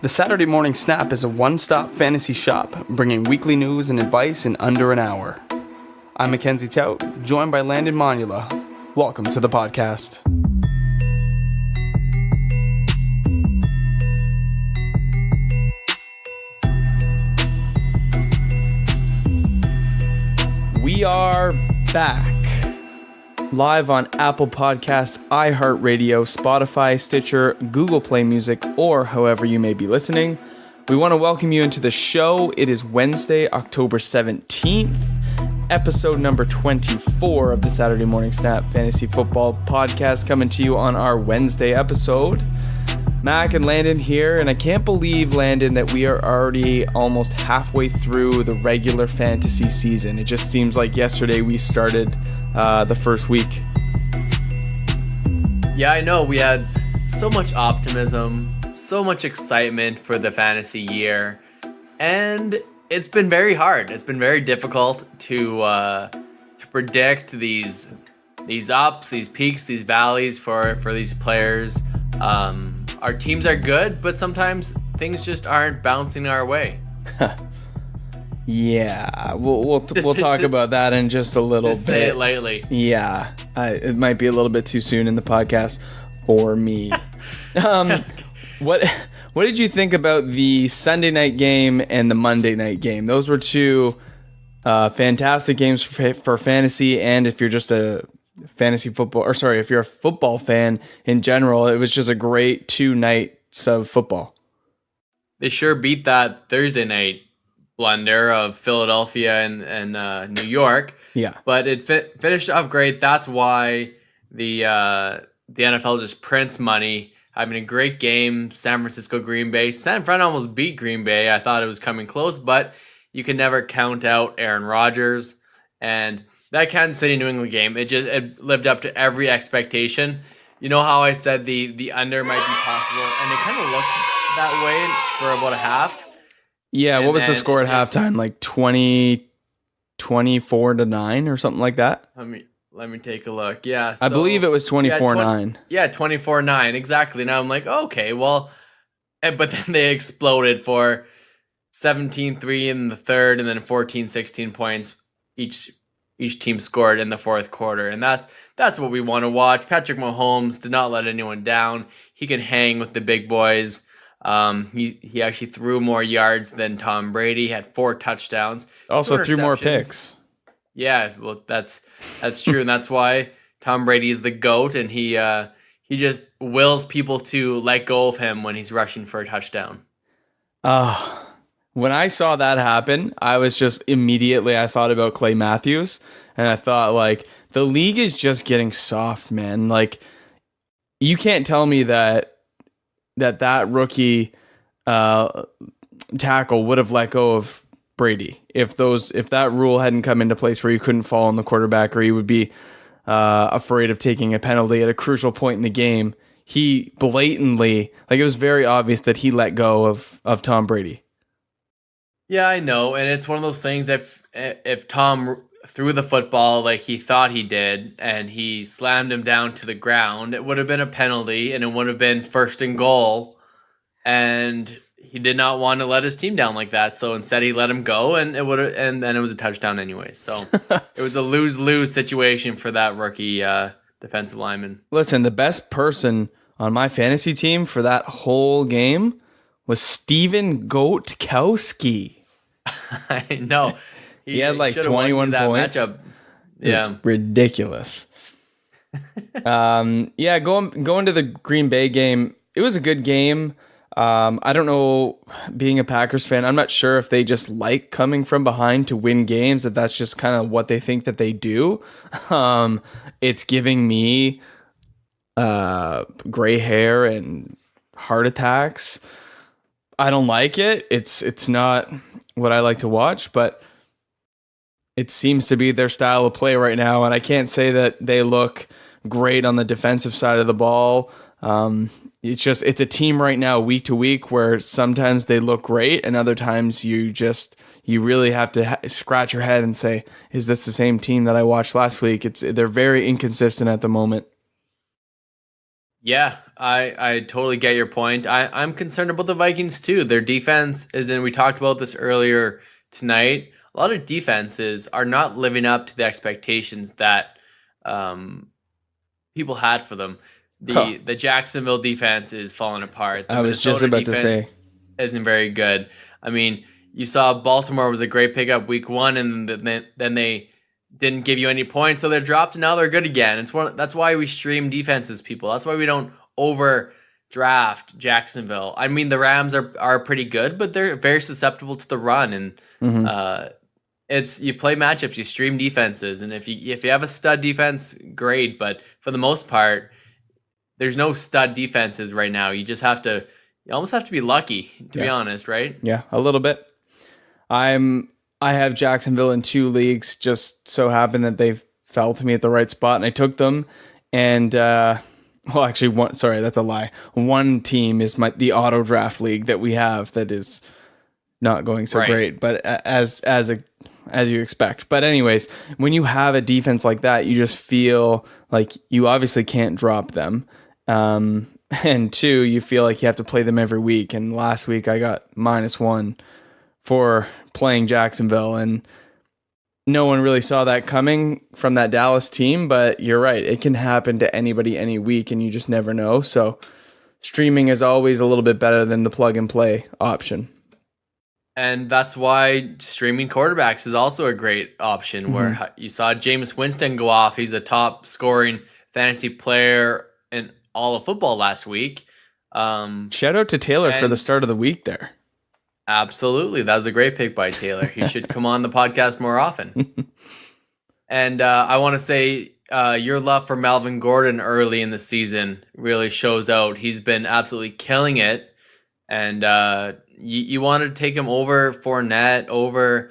The Saturday Morning Snap is a one-stop fantasy shop, bringing weekly news and advice in under an hour. I'm Mackenzie Tout, joined by Landon Monula. Welcome to the podcast. We are back. Live on Apple Podcasts, iHeartRadio, Spotify, Stitcher, Google Play Music, or however you may be listening. We want to welcome you into the show. It is Wednesday, October 17th, episode number 24 of the Saturday Morning Snap Fantasy Football Podcast, coming to you on our Wednesday episode. Mack and Landon here, and I can't believe, Landon, that we are already almost halfway through the regular fantasy season. It just seems like yesterday we started the first week. Yeah, I know. We had so much optimism, so much excitement for the fantasy year, and it's been very hard. It's been very difficult to predict these ups, these peaks, these valleys for these players. Our teams are good, but sometimes things just aren't bouncing our way. Yeah, we'll talk about that in just a little bit. Say it lightly. Yeah, it might be a little bit too soon in the podcast for me. What did you think about the Sunday night game and the Monday night game? Those were two fantastic games for fantasy, and if you're just a fantasy football, if you're a football fan in general, it was just a great 2 nights of football. They sure beat that Thursday night blunder of Philadelphia and New York. Yeah, but it finished off great. That's why the NFL just prints money. Having a great game. San Francisco, Green Bay. San Fran almost beat Green Bay. I thought it was coming close, but you can never count out Aaron Rodgers. And that Kansas City New England game, it lived up to every expectation. You know how I said the under might be possible, and it kind of looked that way for about a half. Yeah, what was the score at halftime? Like 24-9 or something like that? Let me take a look. Yeah, so, I believe it was 24-9. Yeah, 24-9, exactly. Now I'm like, okay, well, but then they exploded for 17-3 in the third, and then 14-16 points each team scored in the fourth quarter. And that's what we want to watch. Patrick Mahomes did not let anyone down. He can hang with the big boys. He actually threw more yards than Tom Brady, had 4 touchdowns. Also threw more picks. Yeah, well, that's true. And that's why Tom Brady is the GOAT, and he just wills people to let go of him when he's rushing for a touchdown. When I saw that happen, I thought about Clay Matthews, and I thought, like, the league is just getting soft, man. Like, you can't tell me that rookie tackle would have let go of Brady if that rule hadn't come into place where you couldn't fall on the quarterback, or he would be afraid of taking a penalty at a crucial point in the game. He blatantly, it was very obvious that he let go of Tom Brady. Yeah, I know, and it's one of those things. If Tom threw the football like he thought he did, and he slammed him down to the ground, it would have been a penalty, and it would have been 1st and goal. And he did not want to let his team down like that, so instead he let him go, and then it was a touchdown anyway. So it was a lose-lose situation for that rookie defensive lineman. Listen, the best person on my fantasy team for that whole game was Steven Gostkowski. I know. He had like 21 points. Matchup. Yeah. Ridiculous. Going to the Green Bay game, it was a good game. I don't know, being a Packers fan, I'm not sure if they just like coming from behind to win games, if that's just kind of what they think that they do. It's giving me gray hair and heart attacks. I don't like it. It's not what I like to watch, but it seems to be their style of play right now, and I can't say that they look great on the defensive side of the ball. It's a team right now, week to week, where sometimes they look great, and other times you really have to scratch your head and say, is this the same team that I watched last week? They're very inconsistent at the moment. Yeah, I totally get your point. I'm concerned about the Vikings too. Their defense is in, we talked about this earlier tonight. A lot of defenses are not living up to the expectations that um, people had for them. Huh. The Jacksonville defense is falling apart. The I was just Minnesota about to defense say. isn't very good. I mean, you saw Baltimore was a great pickup week one, and then they didn't give you any points, so they're dropped, and now they're good again. That's why we stream defenses, people. That's why we don't overdraft Jacksonville. I mean, the Rams are pretty good, but they're very susceptible to the run, and Mhm. it's you play matchups, you stream defenses, and if you have a stud defense, great. But for the most part, there's no stud defenses right now. You almost have to be lucky, to be Yeah. honest, right? Yeah, a little bit. I have Jacksonville in 2 leagues. Just so happened that they fell to me at the right spot, and I took them. And well, actually, one. Sorry, that's a lie. One team is the auto draft league that we have that is not going so Right. great, but as you expect. But anyways, when you have a defense like that, you just feel like you obviously can't drop them. And two, you feel like you have to play them every week. And last week I got -1 for playing Jacksonville, and no one really saw that coming from that Dallas team. But you're right, it can happen to anybody any week, and you just never know. So streaming is always a little bit better than the plug and play option. And that's why streaming quarterbacks is also a great option, where you saw Jameis Winston go off. He's a top scoring fantasy player in all of football last week. Shout out to Taylor for the start of the week there. Absolutely. That was a great pick by Taylor. He should come on the podcast more often. And I want to say your love for Melvin Gordon early in the season really shows out. He's been absolutely killing it. And you wanted to take him over Fournette, over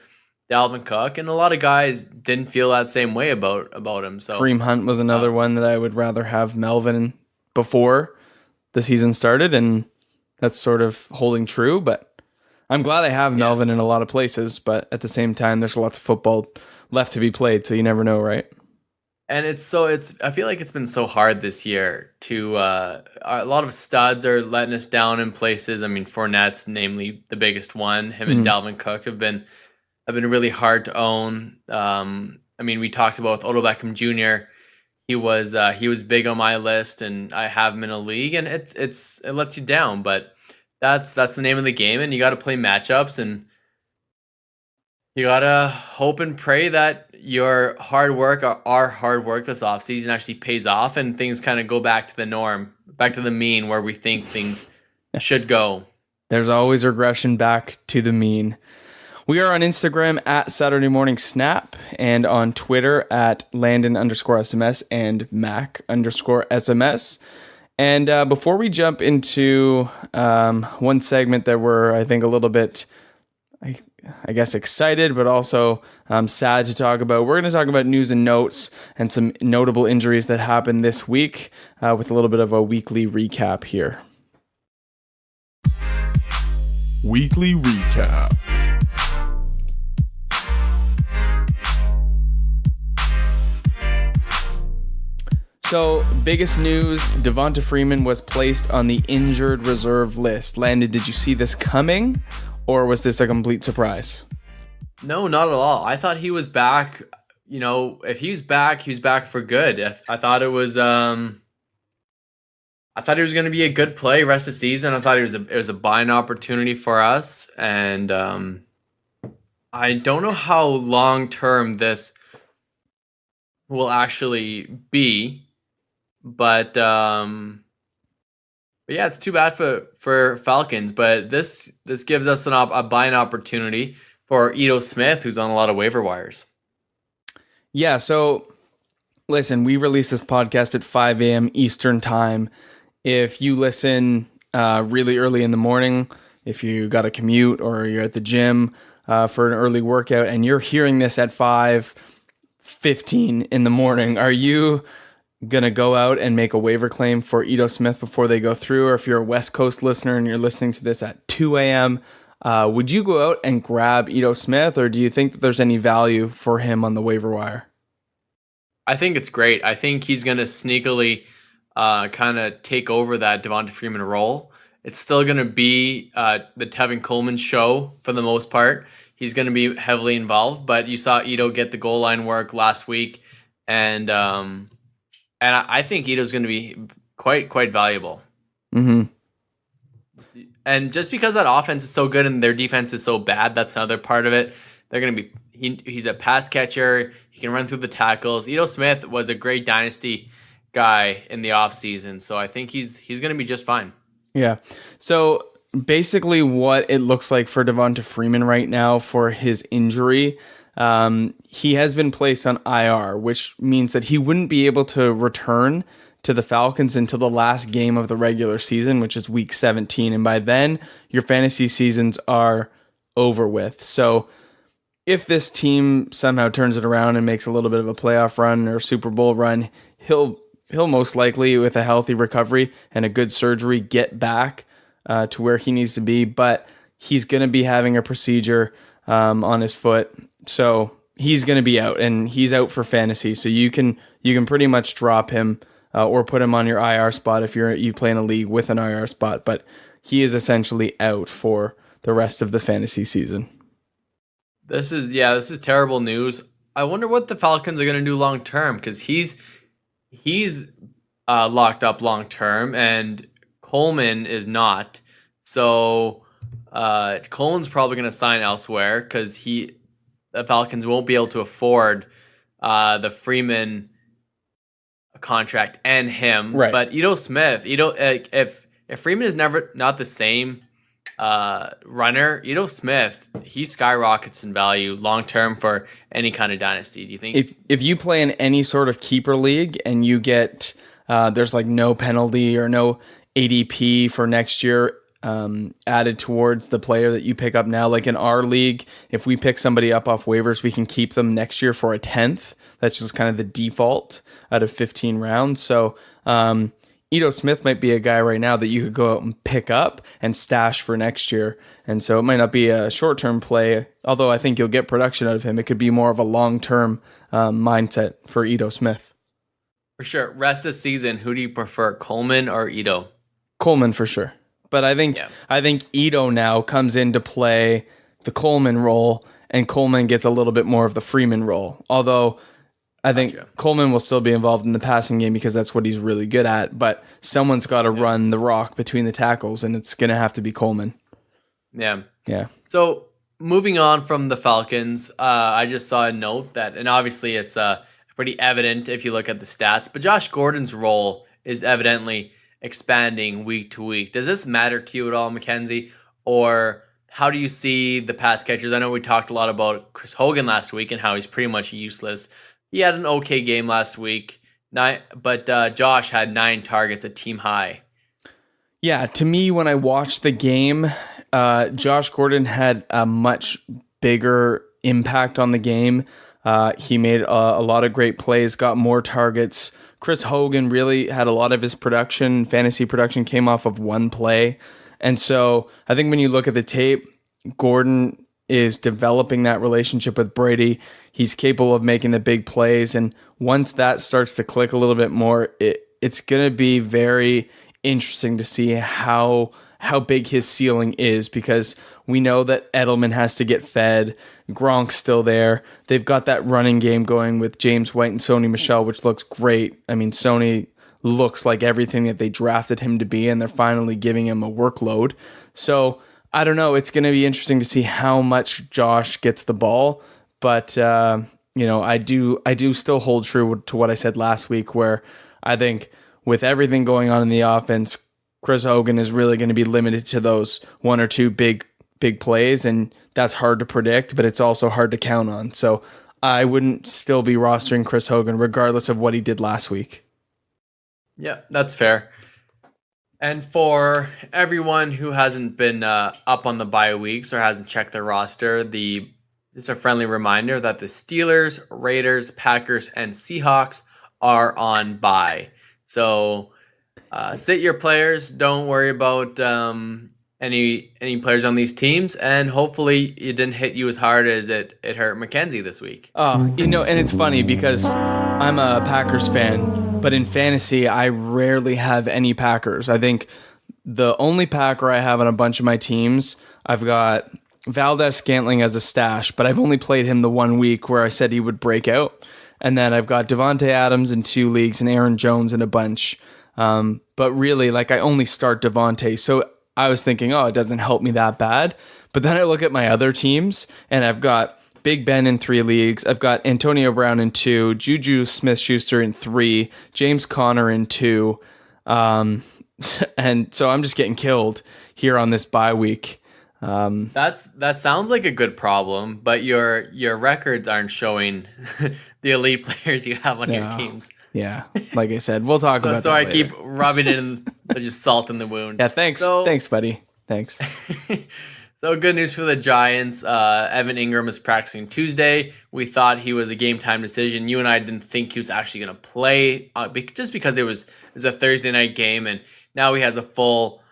Dalvin Cook. And a lot of guys didn't feel that same way about him. So Kareem Hunt was another one that I would rather have Melvin before the season started. And that's sort of holding true. But I'm glad I have Melvin in a lot of places, but at the same time, there's lots of football left to be played, so you never know, right? And I feel like it's been so hard this year to a lot of studs are letting us down in places. I mean, Fournette's namely the biggest one. Him and Dalvin Cook have been really hard to own. I mean, we talked about with Odell Beckham Jr. He was big on my list, and I have him in a league, and it lets you down, but that's the name of the game, and you got to play matchups, and you got to hope and pray that your hard work, our hard work this offseason actually pays off, and things kind of go back to the norm, back to the mean where we think things should go. There's always regression back to the mean. We are on Instagram at Saturday Morning Snap, and on Twitter at Landon_SMS and Mack_SMS. And before we jump into one segment that we're, I think, a little bit, I guess, excited, but also sad to talk about, we're going to talk about news and notes and some notable injuries that happened this week with a little bit of a weekly recap here. Weekly recap. So, biggest news, Devonta Freeman was placed on the injured reserve list. Landon, did you see this coming, or was this a complete surprise? No, not at all. I thought he was back. You know, if he's back for good. I thought it was going to be a good play rest of the season. I thought it was a buying opportunity for us, and I don't know how long term this will actually be. But yeah, it's too bad for Falcons. But this gives us a buying opportunity for Ito Smith, who's on a lot of waiver wires. Yeah, so listen, we released this podcast at 5 a.m. Eastern time. If you listen really early in the morning, if you got a commute or you're at the gym for an early workout and you're hearing this at 5:15 in the morning, are you going to go out and make a waiver claim for Ito Smith before they go through? Or if you're a West Coast listener and you're listening to this at 2 a.m., would you go out and grab Ito Smith, or do you think that there's any value for him on the waiver wire? I think it's great. I think he's going to sneakily kind of take over that Devonta Freeman role. It's still going to be the Tevin Coleman show for the most part. He's going to be heavily involved, but you saw Ito get the goal line work last week, and I think Ito's going to be quite valuable. Mm-hmm. And just because that offense is so good and their defense is so bad, that's another part of it. They're going to be he's a pass catcher. He can run through the tackles. Ito Smith was a great dynasty guy in the offseason, so I think he's going to be just fine. Yeah. So basically what it looks like for Devonta Freeman right now for his injury, he has been placed on IR, which means that he wouldn't be able to return to the Falcons until the last game of the regular season, which is week 17. And by then, your fantasy seasons are over with. So if this team somehow turns it around and makes a little bit of a playoff run or Super Bowl run, he'll most likely, with a healthy recovery and a good surgery, get back to where he needs to be. But he's going to be having a procedure on his foot. So he's going to be out, and he's out for fantasy. So you can pretty much drop him or put him on your IR spot if you play in a league with an IR spot. But he is essentially out for the rest of the fantasy season. This is terrible news. I wonder what the Falcons are going to do long term, because he's locked up long term and Coleman is not. So Coleman's probably going to sign elsewhere because the Falcons won't be able to afford the Freeman contract and him. Right. But Ito Smith, if Freeman is not the same runner, Ito Smith, he skyrockets in value long term for any kind of dynasty. Do you think if you play in any sort of keeper league and you get there's like no penalty or no ADP for next year added towards the player that you pick up now, like in our league, if we pick somebody up off waivers, we can keep them next year for a 10th. That's just kind of the default out of 15 rounds. So Ito Smith might be a guy right now that you could go out and pick up and stash for next year. And so it might not be a short-term play, although I think you'll get production out of him. It could be more of a long-term mindset for Ito Smith. For sure. Rest of the season, who do you prefer, Coleman or Ito? Coleman for sure. But I think Ito now comes into play the Coleman role, and Coleman gets a little bit more of the Freeman role. Although I think Coleman will still be involved in the passing game because that's what he's really good at. But someone's got to run the rock between the tackles, and it's going to have to be Coleman. Yeah. Yeah. So moving on from the Falcons, I just saw a note that, and obviously it's pretty evident if you look at the stats, but Josh Gordon's role is evidently expanding week to week. Does this matter to you at all, Mackenzie? Or how do you see the pass catchers? I know we talked a lot about Chris Hogan last week and how he's pretty much useless. He had an okay game last week, but Josh had 9 targets, a team high. Yeah, to me, when I watched the game, Josh Gordon had a much bigger impact on the game. He made a lot of great plays, got more targets. Chris Hogan really had a lot of his fantasy production came off of one play. And so I think when you look at the tape, Gordon is developing that relationship with Brady. He's capable of making the big plays. And once that starts to click a little bit more, it's going to be very interesting to see how big his ceiling is, because we know that Edelman has to get fed. Gronk's still there. They've got that running game going with James White and Sony Michel, which looks great. I mean, Sony looks like everything that they drafted him to be, and they're finally giving him a workload. So I don't know. It's going to be interesting to see how much Josh gets the ball. But, I do still hold true to what I said last week, where I think with everything going on in the offense, Chris Hogan is really going to be limited to those 1 or 2 big plays, and that's hard to predict, but it's also hard to count on. So I wouldn't still be rostering Chris Hogan regardless of what he did last week. Yeah, that's fair. And for everyone who hasn't been up on the bye weeks or hasn't checked their roster, just a friendly reminder that the Steelers, Raiders, Packers, and Seahawks are on bye. So sit your players. Don't worry about any players on these teams, and hopefully it didn't hit you as hard as it hurt Mackenzie this week. And it's funny because I'm a Packers fan, But in fantasy, I rarely have any Packers. I think the only Packer I have on a bunch of my teams, I've got Valdez-Scantling as a stash, but I've only played him the 1 week where I said he would break out. And then I've got Devontae Adams in 2 leagues and Aaron Jones in a bunch. But really, like, I only start Devontae. So I was thinking, oh, it doesn't help me that bad. But then I look at my other teams, and I've got Big Ben in 3 leagues. I've got Antonio Brown in 2, Juju Smith-Schuster in 3, James Conner in 2. And so I'm just getting killed here on this bye week. That sounds like a good problem, but your records aren't showing the elite players you have on your teams. Yeah, like I said, we'll talk about that So I later. keep rubbing in just salt in the wound. Yeah, thanks. Thanks, buddy. Thanks. So good news for the Giants. Evan Ingram is practicing Tuesday. We thought he was a game time decision. You and I didn't think he was actually going to play just because it was a Thursday night game, and now he has a full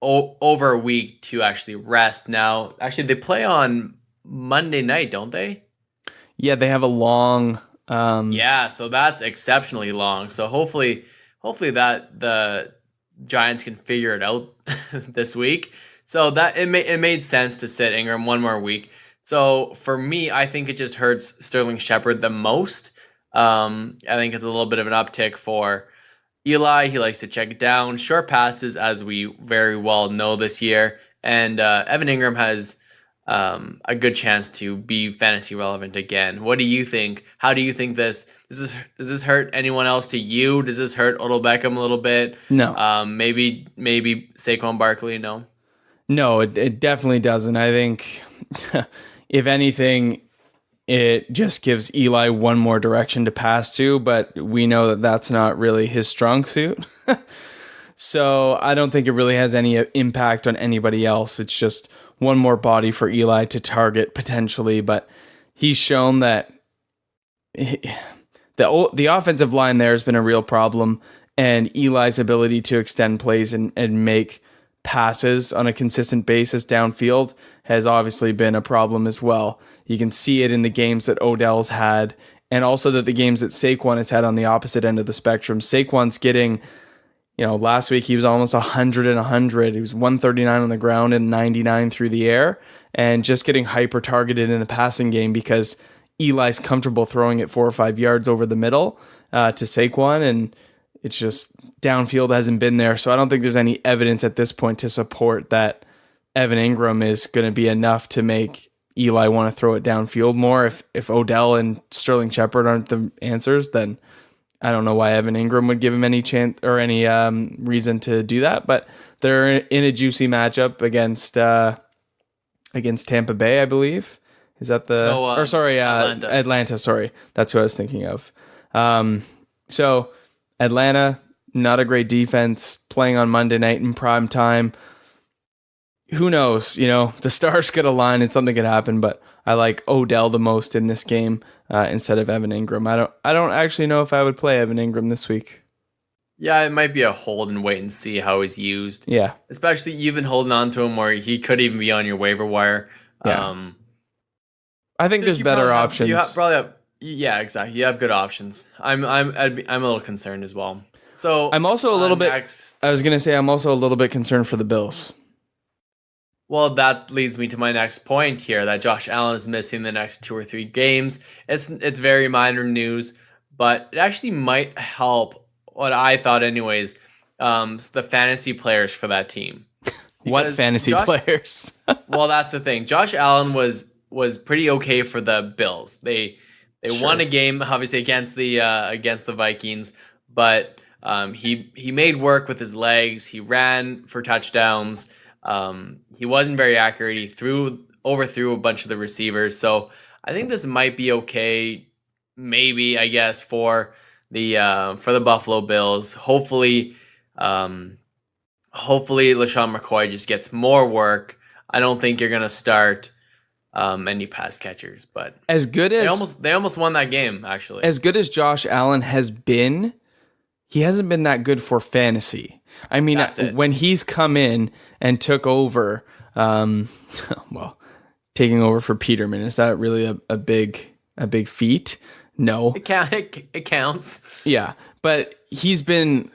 over a week to actually rest. Now, actually, they play on Monday night, don't they? Yeah, they have a long. Yeah, so that's exceptionally long. So hopefully that the Giants can figure it out this week. So that it made sense to sit Ingram 1 more week. So for me, I think it just hurts Sterling Shepard the most. I think it's a little bit of an uptick for Eli. He likes to check it down, short passes, as we very well know this year. And Evan Ingram has a good chance to be fantasy relevant again. What do you think? How do you think does this hurt anyone else to you? Does this hurt Odell Beckham a little bit? No. Maybe Saquon Barkley. No, it definitely doesn't. I think if anything, it just gives Eli one more direction to pass to, but we know that that's not really his strong suit. So I don't think it really has any impact on anybody else. It's just one more body for Eli to target potentially, but he's shown that the offensive line there has been a real problem, and Eli's ability to extend plays and make passes on a consistent basis downfield has obviously been a problem as well. You can see it in the games that Odell's had, and also that the games that Saquon has had on the opposite end of the spectrum. Saquon's getting, last week he was almost 100 and 100. He was 139 on the ground and 99 through the air, and just getting hyper targeted in the passing game because Eli's comfortable throwing it 4 or 5 yards over the middle to Saquon, and it's just downfield hasn't been there. So I don't think there's any evidence at this point to support that Evan Ingram is going to be enough to make Eli want to throw it downfield more. If Odell and Sterling Shepard aren't the answers, then I don't know why Evan Ingram would give him any chance or any reason to do that. But they're in a juicy matchup against Tampa Bay, I believe. Is that Atlanta. Sorry, that's who I was thinking of. So Atlanta, not a great defense, playing on Monday night in prime time. Who knows? The stars could align and something could happen, but I like Odell the most in this game instead of Evan Ingram. I don't actually know if I would play Evan Ingram this week. Yeah, it might be a hold and wait and see how he's used. Yeah. Especially you've been holding on to him where he could even be on your waiver wire. Yeah. I think there's better options. Yeah, exactly. You have good options. I'm a little concerned as well. So I'm also a little bit. I was gonna say I'm also a little bit concerned for the Bills. Well, that leads me to my next point here, that Josh Allen is missing the next 2 or 3 games. It's very minor news, but it actually might help, what I thought anyways, the fantasy players for that team. What fantasy players? Well, that's the thing. Josh Allen was pretty okay for the Bills. They won a game, obviously, against the Vikings, but he made work with his legs. He ran for touchdowns. He wasn't very accurate. He overthrew a bunch of the receivers. So I think this might be okay, maybe, I guess, for the Buffalo Bills. Hopefully LaShawn McCoy just gets more work. I don't think you're gonna start any pass catchers, but as good as they almost won that game, actually. As good as Josh Allen has been, he hasn't been that good for fantasy. I mean, when he's come in and took over, taking over for Peterman, is that really a big feat? No. It counts. Yeah, but he's been,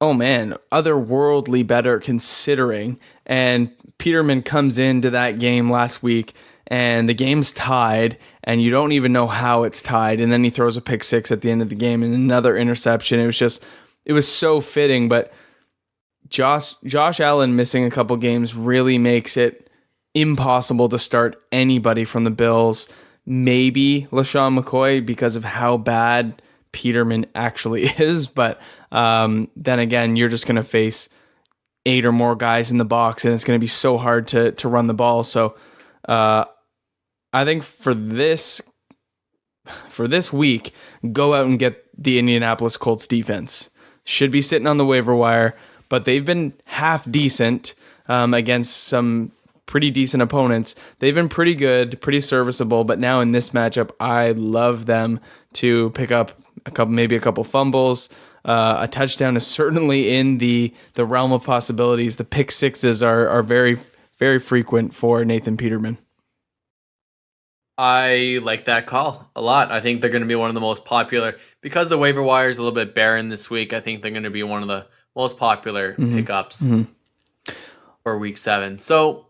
oh man, otherworldly better considering. And Peterman comes into that game last week and the game's tied and you don't even know how it's tied. And then he throws a pick six at the end of the game and another interception. It was so fitting, but Josh Allen missing a couple games really makes it impossible to start anybody from the Bills. Maybe LaShawn McCoy because of how bad Peterman actually is, but then again, you're just going to face 8 or more guys in the box, and it's going to be so hard to run the ball. So I think for this week, go out and get the Indianapolis Colts defense. Should be sitting on the waiver wire, but they've been half decent against some pretty decent opponents. They've been pretty good, pretty serviceable, but now in this matchup, I love them to pick up maybe a couple fumbles. A touchdown is certainly in the realm of possibilities. The pick sixes are very, very frequent for Nathan Peterman. I like that call a lot. I think they're going to be one of the most popular because the waiver wire is a little bit barren this week. I think they're going to be one of the most popular pickups for week 7. So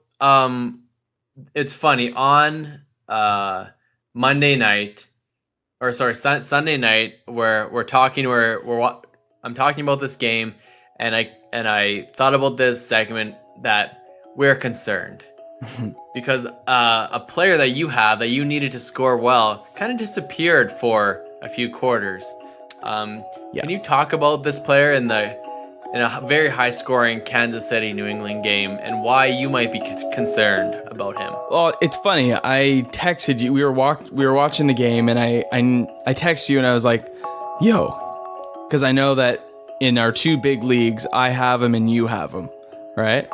it's funny on Sunday night, where I'm talking about this game, and I thought about this segment that we're concerned because a player that you needed to score well kind of disappeared for a few quarters. Can you talk about this player in a very high-scoring Kansas City New England game and why you might be concerned about him? Well, it's funny. I texted you. We were watching the game, and I texted you, and I was like, "Yo," because I know that in our 2 big leagues, I have him and you have him, right?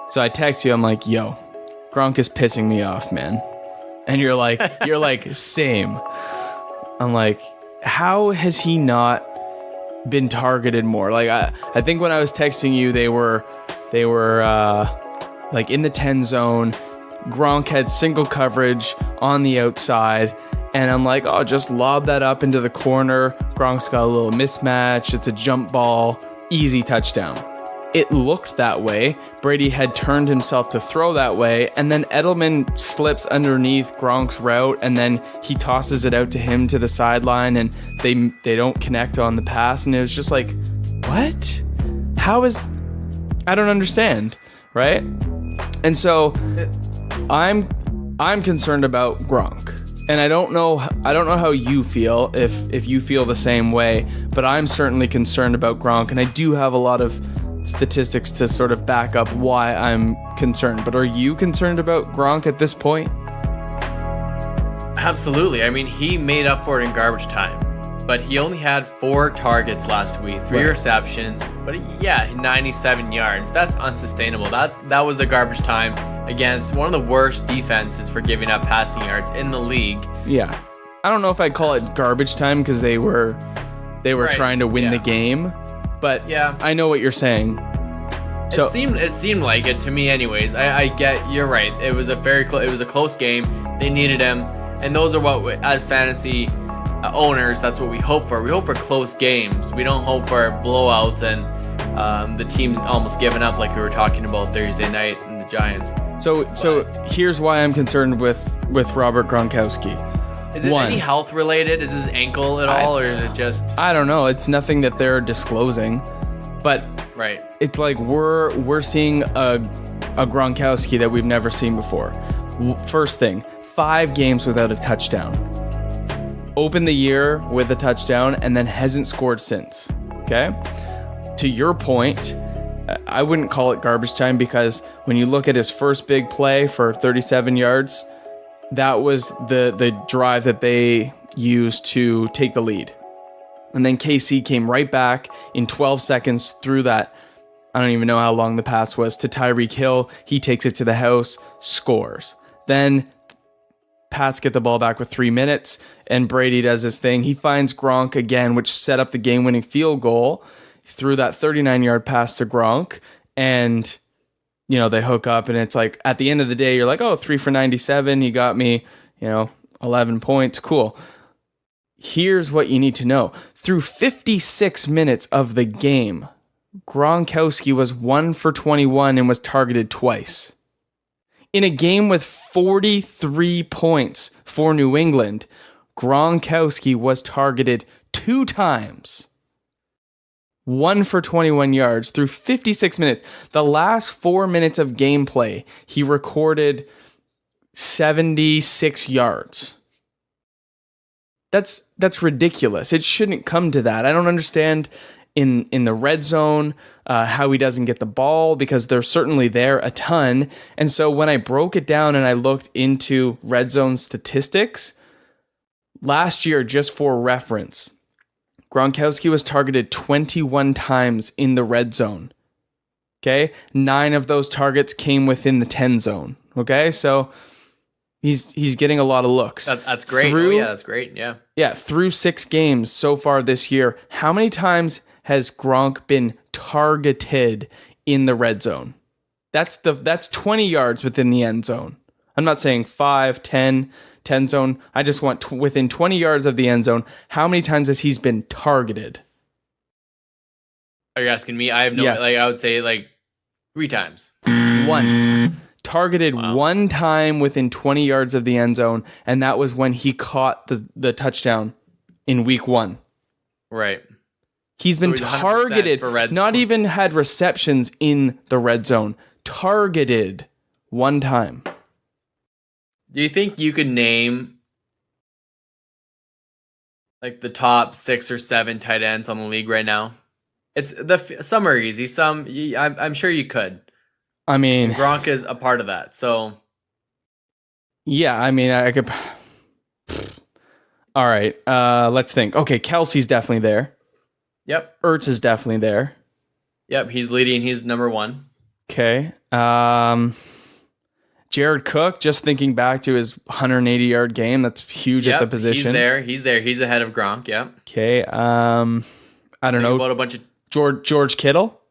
So I text you. I'm like, "Yo, Gronk is pissing me off, man," and you're like, "Same." I'm like, "How has he not been targeted more?" Like I think when I was texting you, they were like in the 10 zone. Gronk had single coverage on the outside, and I'm like, oh, just lob that up into the corner. Gronk's got a little mismatch. It's a jump ball, easy touchdown. It looked that way. Brady had turned himself to throw that way, and then Edelman slips underneath Gronk's route, and then he tosses it out to him to the sideline, and they don't connect on the pass, and it was just like, what? I don't understand, right? And so I'm concerned about Gronk. And I don't know how you feel, if you feel the same way, but I'm certainly concerned about Gronk, and I do have a lot of statistics to sort of back up why I'm concerned. But are you concerned about Gronk at this point? Absolutely. I mean, he made up for it in garbage time, but he only had 4 targets last week, 3 receptions, but 97 yards. That's unsustainable. That was a garbage time against one of the worst defenses for giving up passing yards in the league. Yeah. I don't know if I'd call it garbage time because they were trying to win the game. But yeah, I know what you're saying. So it seemed like it to me, anyways. I get you're right. It was a close game. They needed him, and those are what as fantasy owners, that's what we hope for. We hope for close games. We don't hope for blowouts and the team's almost given up, like we were talking about Thursday night and the Giants. So here's why I'm concerned with Robert Gronkowski. Is it any health related? Is his ankle at all, or is it just? I don't know. It's nothing that they're disclosing, but right. It's like we're seeing a Gronkowski that we've never seen before. First thing, 5 games without a touchdown. Opened the year with a touchdown and then hasn't scored since. Okay. To your point, I wouldn't call it garbage time because when you look at his first big play for 37 yards. That was the drive that they used to take the lead. And then KC came right back in 12 seconds through that. I don't even know how long the pass was to Tyreek Hill. He takes it to the house, scores. Then Pats get the ball back with 3 minutes, and Brady does his thing. He finds Gronk again, which set up the game-winning field goal through that 39-yard pass to Gronk. And they hook up, and it's like at the end of the day, you're like, oh, 3 for 97. He got me, 11 points. Cool. here's what you need to know. Through 56 minutes of the game, Gronkowski was 1 for 21 and was targeted twice. In a game with 43 points for New England, Gronkowski was targeted 2 times. 1 for 21 yards through 56 minutes. The last 4 minutes of gameplay, he recorded 76 yards. That's ridiculous. It shouldn't come to that. I don't understand in the red zone how he doesn't get the ball, because they're certainly there a ton. And so when I broke it down and I looked into red zone statistics, last year, just for reference, Gronkowski was targeted 21 times in the red zone. Okay? 9 of those targets came within the 10 zone. Okay? So he's getting a lot of looks. That's great. That's great. Yeah. Yeah, through 6 games so far this year, how many times has Gronk been targeted in the red zone? That's 20 yards within the end zone. I'm not saying 5, 10 zone. I just want within 20 yards of the end zone. How many times has he been targeted? Are you asking me? I have no, I would say 3 times. Once. Targeted one time within 20 yards of the end zone, and that was when he caught the touchdown in week 1. Right. He's been targeted, not even had receptions in the red zone. Targeted one time. Do you think you could name the top 6 or 7 tight ends on the league right now? Some are easy. Some I'm sure you could. I mean, Gronk is a part of that. So yeah, I mean, I could. All right, let's think. Okay, Kelsey's definitely there. Yep. Ertz is definitely there. Yep, he's leading. He's number 1. Okay. Jared Cook, just thinking back to his 180-yard game, that's huge at the position. He's there. He's ahead of Gronk, yeah. Okay. I don't know. About a bunch of George Kittle?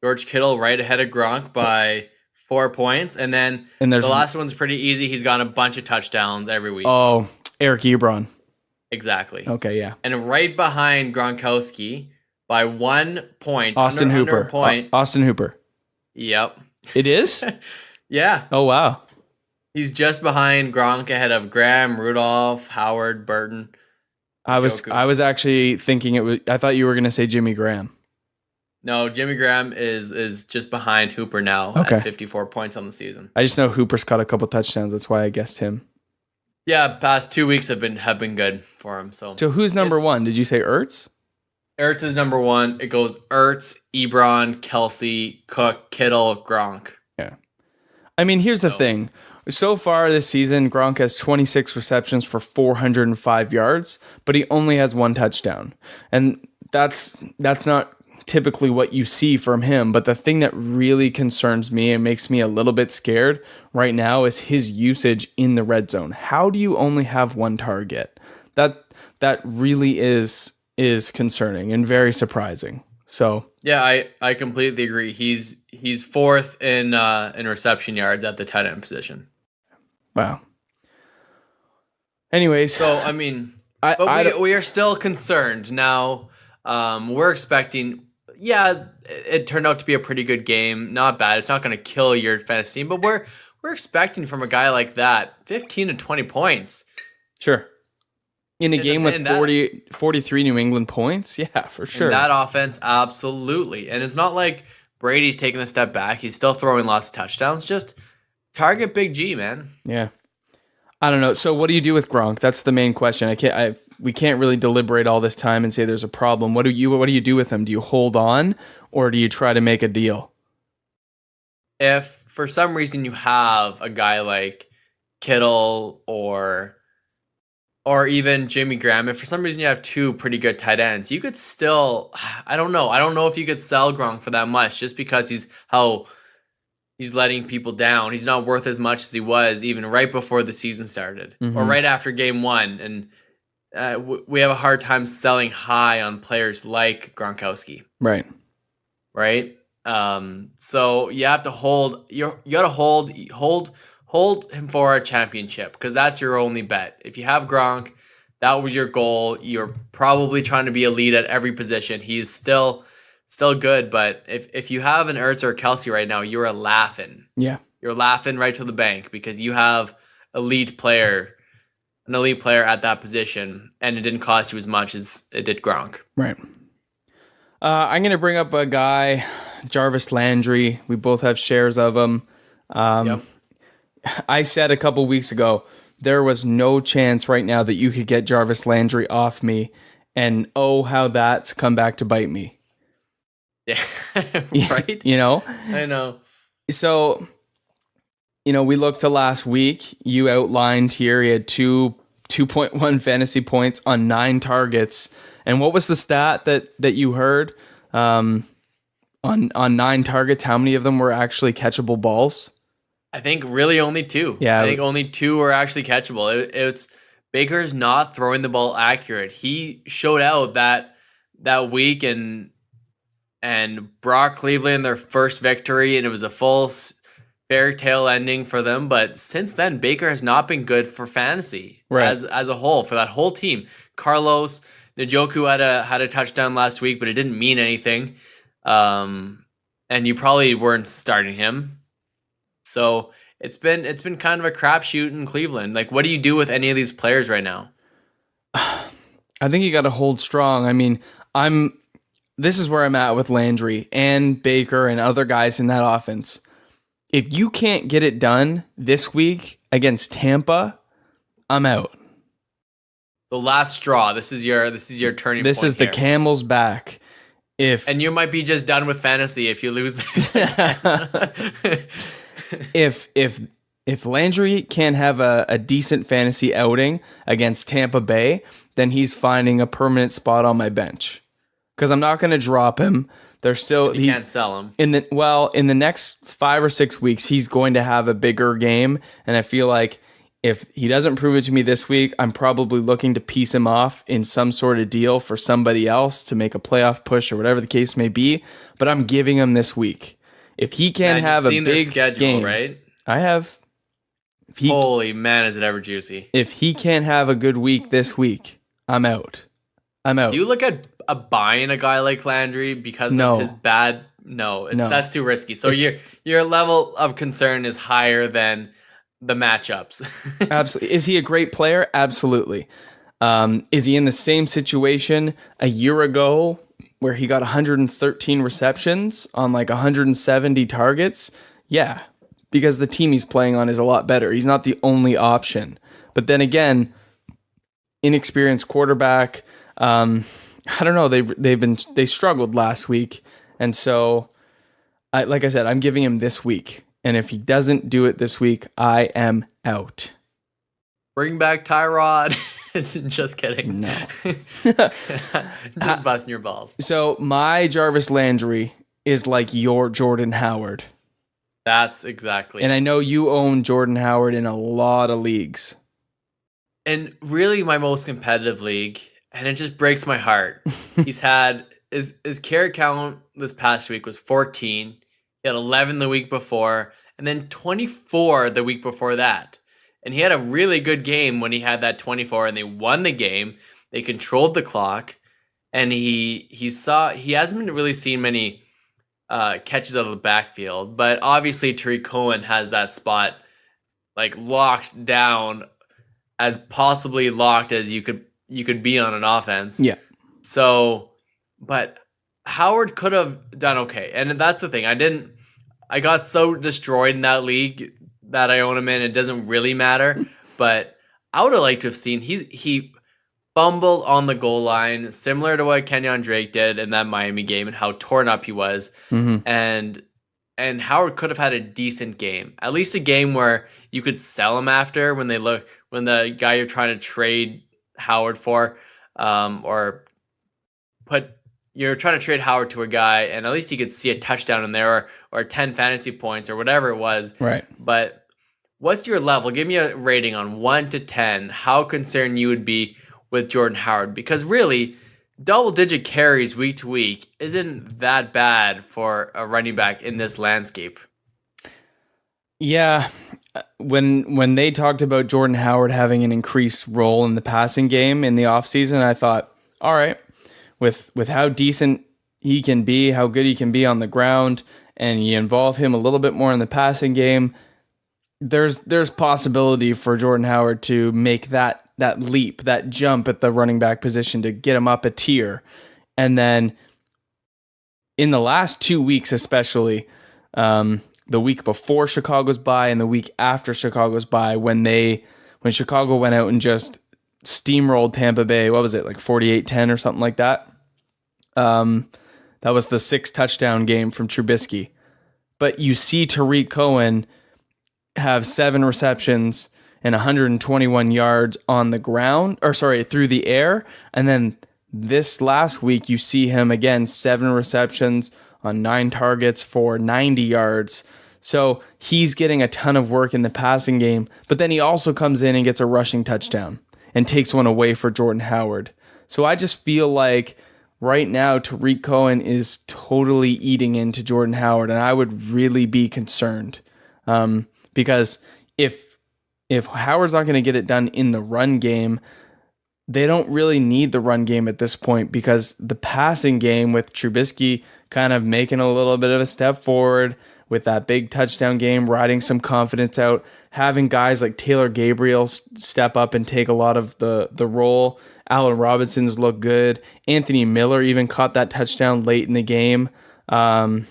George Kittle right ahead of Gronk by 4 points. And then the last one's pretty easy. He's got a bunch of touchdowns every week. Oh, Eric Ebron. Exactly. Okay, yeah. And right behind Gronkowski by 1 point. Austin Hooper. Under a point. Austin Hooper. Yep. It is? Yeah. Oh, wow. He's just behind Gronk, ahead of Graham, Rudolph, Howard, Burton. I was actually thinking I thought you were going to say Jimmy Graham. No, Jimmy Graham is just behind Hooper now at 54 points on the season. I just know Hooper's caught a couple touchdowns. That's why I guessed him. Yeah, past 2 weeks have been good for him. So who's number 1? Did you say Ertz? Ertz is number 1. It goes Ertz, Ebron, Kelsey, Cook, Kittle, Gronk. Yeah. I mean, here's the thing. So far this season, Gronk has 26 receptions for 405 yards, but he only has 1 touchdown. And that's not typically what you see from him. But the thing that really concerns me and makes me a little bit scared right now is his usage in the red zone. How do you only have 1 target? That really is concerning and very surprising. So yeah, I completely agree. He's 4th in reception yards at the tight end position. Wow. Anyways, so I mean, we are still concerned now. We're expecting. Yeah, it turned out to be a pretty good game. Not bad. It's not going to kill your fantasy team, but we're expecting from a guy like that 15 to 20 points. Sure. In a game with 43 New England points? Yeah, for sure. In that offense, absolutely. And it's not like Brady's taking a step back. He's still throwing lots of touchdowns. Just target Big G, man. Yeah. I don't know. So what do you do with Gronk? That's the main question. We can't really deliberate all this time and say there's a problem. What do you do with him? Do you hold on or do you try to make a deal? If for some reason you have a guy like Kittle or even Jimmy Graham, if for some reason you have 2 pretty good tight ends, you could still, I don't know. I don't know if you could sell Gronk for that much just because he's letting people down. He's not worth as much as he was even right before the season started or right after game 1. And we have a hard time selling high on players like Gronkowski. Right. Right. So you have to hold. You got to hold him for a championship because that's your only bet. If you have Gronk, That was your goal. You're probably trying to be elite at every position. He's still good, but if you have an Ertz or a Kelsey right now, you're laughing. Yeah. You're laughing right to the bank because you have an elite player at that position, and it didn't cost you as much as it did Gronk. Right. I'm going to bring up a guy, Jarvis Landry. We both have shares of him. Yep. I said a couple weeks ago, there was no chance right now that you could get Jarvis Landry off me. And oh, how that's come back to bite me. Yeah. Right? You know? I know. So, we looked to last week. You outlined here he had 2.1 fantasy points on 9 targets. And what was the stat that you heard? On 9 targets, how many of them were actually catchable balls? I think really only 2. Yeah. I think only 2 were actually catchable. It's Baker's not throwing the ball accurate. He showed out that week and brought Cleveland their first victory, and it was a full fairy tale ending for them. But since then, Baker has not been good for fantasy as a whole for that whole team. Carlos Njoku had a touchdown last week, but it didn't mean anything. And you probably weren't starting him. So it's been kind of a crapshoot in Cleveland. Like, what do you do with any of these players right now? I think you got to hold strong. I mean, this is where I'm at with Landry and Baker and other guys in that offense. If you can't get it done this week against Tampa, I'm out. The last straw. This is your turning point. This is the camel's back. And you might be just done with fantasy if you lose this. If Landry can't have a decent fantasy outing against Tampa Bay, then he's finding a permanent spot on my bench. Because I'm not going to drop him. You can't sell him. In the next 5 or 6 weeks, he's going to have a bigger game, and I feel like if he doesn't prove it to me this week, I'm probably looking to piece him off in some sort of deal for somebody else to make a playoff push or whatever the case may be. But I'm giving him this week. If he can't have a big schedule, game, right? I have. Holy man, is it ever juicy? If he can't have a good week this week, I'm out. You look at buying a guy like Landry because of his bad. No, that's too risky. So your level of concern is higher than the matchups. Absolutely. Is he a great player? Absolutely. Is he in the same situation a year ago where he got 113 receptions on like 170 targets? Yeah, because the team he's playing on is a lot better. He's not the only option. But then again, inexperienced quarterback. I don't know. They struggled last week, and so, like I said, I'm giving him this week. And if he doesn't do it this week, I am out. Bring back Tyrod. Just kidding. No. Just busting your balls. So my Jarvis Landry is like your Jordan Howard. That's exactly. And I know you own Jordan Howard in a lot of leagues. And really my most competitive league, and it just breaks my heart. He's had his carry count this past week was 14. He had 11 the week before, and then 24 the week before that. And he had a really good game when he had that 24, and they won the game. They controlled the clock, and he hasn't really seen many catches out of the backfield. But obviously, Tariq Cohen has that spot like locked down, as possibly locked as you could be on an offense. Yeah. So, but Howard could have done okay. And that's the thing. I got so destroyed in that league that I own him in. It doesn't really matter. But I would have liked to have seen he fumbled on the goal line, similar to what Kenyon Drake did in that Miami game and how torn up he was. Mm-hmm. And Howard could have had a decent game. At least a game where you could sell him after when the guy you're trying to trade Howard for, you're trying to trade Howard to a guy, and at least you could see a touchdown in there or 10 fantasy points or whatever it was. Right. But what's your level? Give me a rating on 1 to 10, how concerned you would be with Jordan Howard. Because really, double-digit carries week to week isn't that bad for a running back in this landscape. Yeah, when they talked about Jordan Howard having an increased role in the passing game in the offseason, I thought, all right, with how decent he can be, how good he can be on the ground, and you involve him a little bit more in the passing game, there's possibility for Jordan Howard to make that leap, that jump at the running back position to get him up a tier. And then in the last 2 weeks, especially, the week before Chicago's bye and the week after Chicago's bye, when Chicago went out and just steamrolled Tampa Bay, what was it, like 48-10 or something like that? That was the 6 touchdown game from Trubisky. But you see Tariq Cohen have 7 receptions and 121 yards on the ground, through the air. And then this last week, you see him again, 7 receptions on 9 targets for 90 yards. So he's getting a ton of work in the passing game, but then he also comes in and gets a rushing touchdown and takes one away for Jordan Howard. So I just feel like right now Tariq Cohen is totally eating into Jordan Howard, and I would really be concerned because if Howard's not going to get it done in the run game, they don't really need the run game at this point, because the passing game with Trubisky kind of making a little bit of a step forward with that big touchdown game, riding some confidence out, having guys like Taylor Gabriel step up and take a lot of the role. Allen Robinson's look good. Anthony Miller even caught that touchdown late in the game. I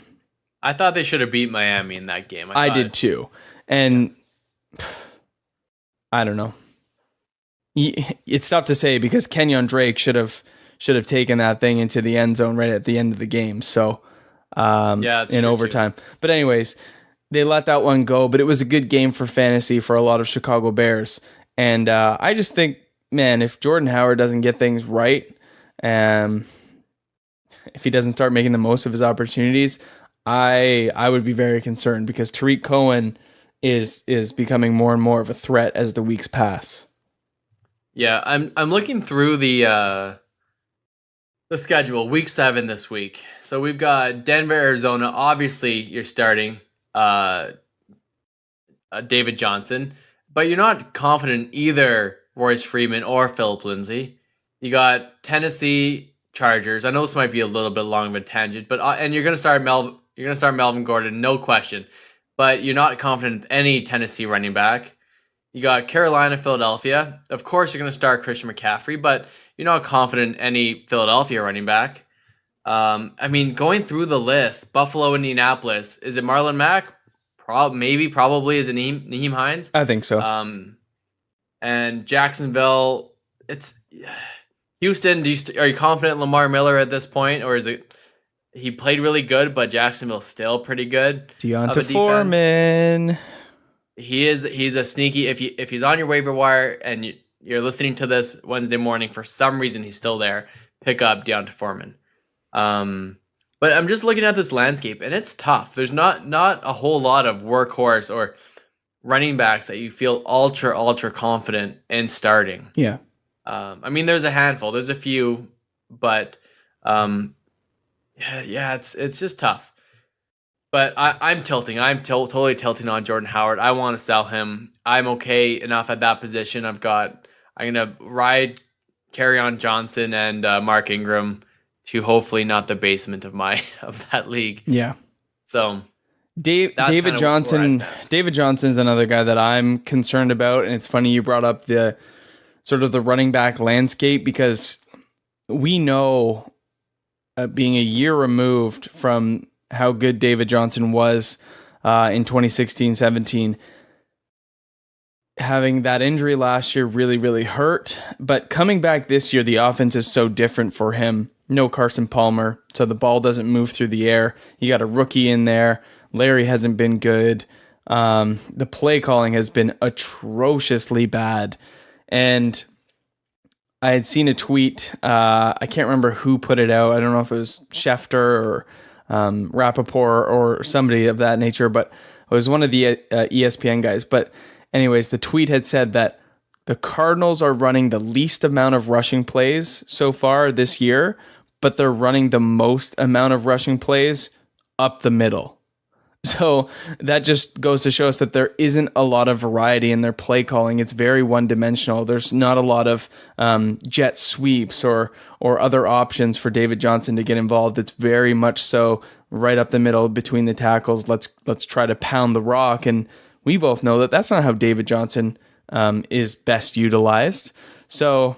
thought they should have beat Miami in that game. I did too. And I don't know. It's tough to say because Kenyon Drake should have taken that thing into the end zone right at the end of the game. So in overtime. Too. But anyways, they let that one go. But it was a good game for fantasy for a lot of Chicago Bears. And I just think, man, if Jordan Howard doesn't get things right, if he doesn't start making the most of his opportunities, I would be very concerned, because Tariq Cohen is becoming more and more of a threat as the weeks pass. Yeah, I'm looking through the schedule. Week 7 this week. So we've got Denver, Arizona. Obviously, you're starting David Johnson, but you're not confident in either Royce Freeman or Phillip Lindsay. You got Tennessee Chargers. I know this might be a little bit long of a tangent, but and you're gonna start Melvin Gordon, no question. But you're not confident in any Tennessee running back. You got Carolina, Philadelphia. Of course, you're going to start Christian McCaffrey, but you're not confident in any Philadelphia running back. Going through the list, Buffalo, Indianapolis. Is it Marlon Mack? Probably. Is it Nyheim Hines? I think so. And Jacksonville. It's Houston. Are you confident in Lamar Miller at this point, or is it he played really good, but Jacksonville's still pretty good? Deonta Foreman. He's a sneaky. If he's on your waiver wire and you're listening to this Wednesday morning, for some reason he's still there, pick up Deonta Foreman. But I'm just looking at this landscape, and it's tough. There's not a whole lot of workhorse or running backs that you feel ultra confident in starting. Yeah. There's a handful. There's a few, but it's just tough. But I'm tilting. I'm totally tilting on Jordan Howard. I want to sell him. I'm okay enough at that position. I'm going to ride Kerryon Johnson and Mark Ingram to hopefully not the basement of that league. Yeah. So David Johnson's another guy that I'm concerned about. And it's funny you brought up the sort of the running back landscape, because we know, being a year removed from how good David Johnson was in 2016-17. Having that injury last year really, really hurt. But coming back this year, the offense is so different for him. No Carson Palmer, so the ball doesn't move through the air. You got a rookie in there. Larry hasn't been good. The play calling has been atrociously bad. And I had seen a tweet. I can't remember who put it out. I don't know if it was Schefter or Rappaport or somebody of that nature, but it was one of the ESPN guys. But anyways, the tweet had said that the Cardinals are running the least amount of rushing plays so far this year, but they're running the most amount of rushing plays up the middle. So that just goes to show us that there isn't a lot of variety in their play calling. It's very one-dimensional. There's not a lot of jet sweeps or other options for David Johnson to get involved. It's very much so right up the middle between the tackles. Let's try to pound the rock. And we both know that that's not how David Johnson is best utilized. So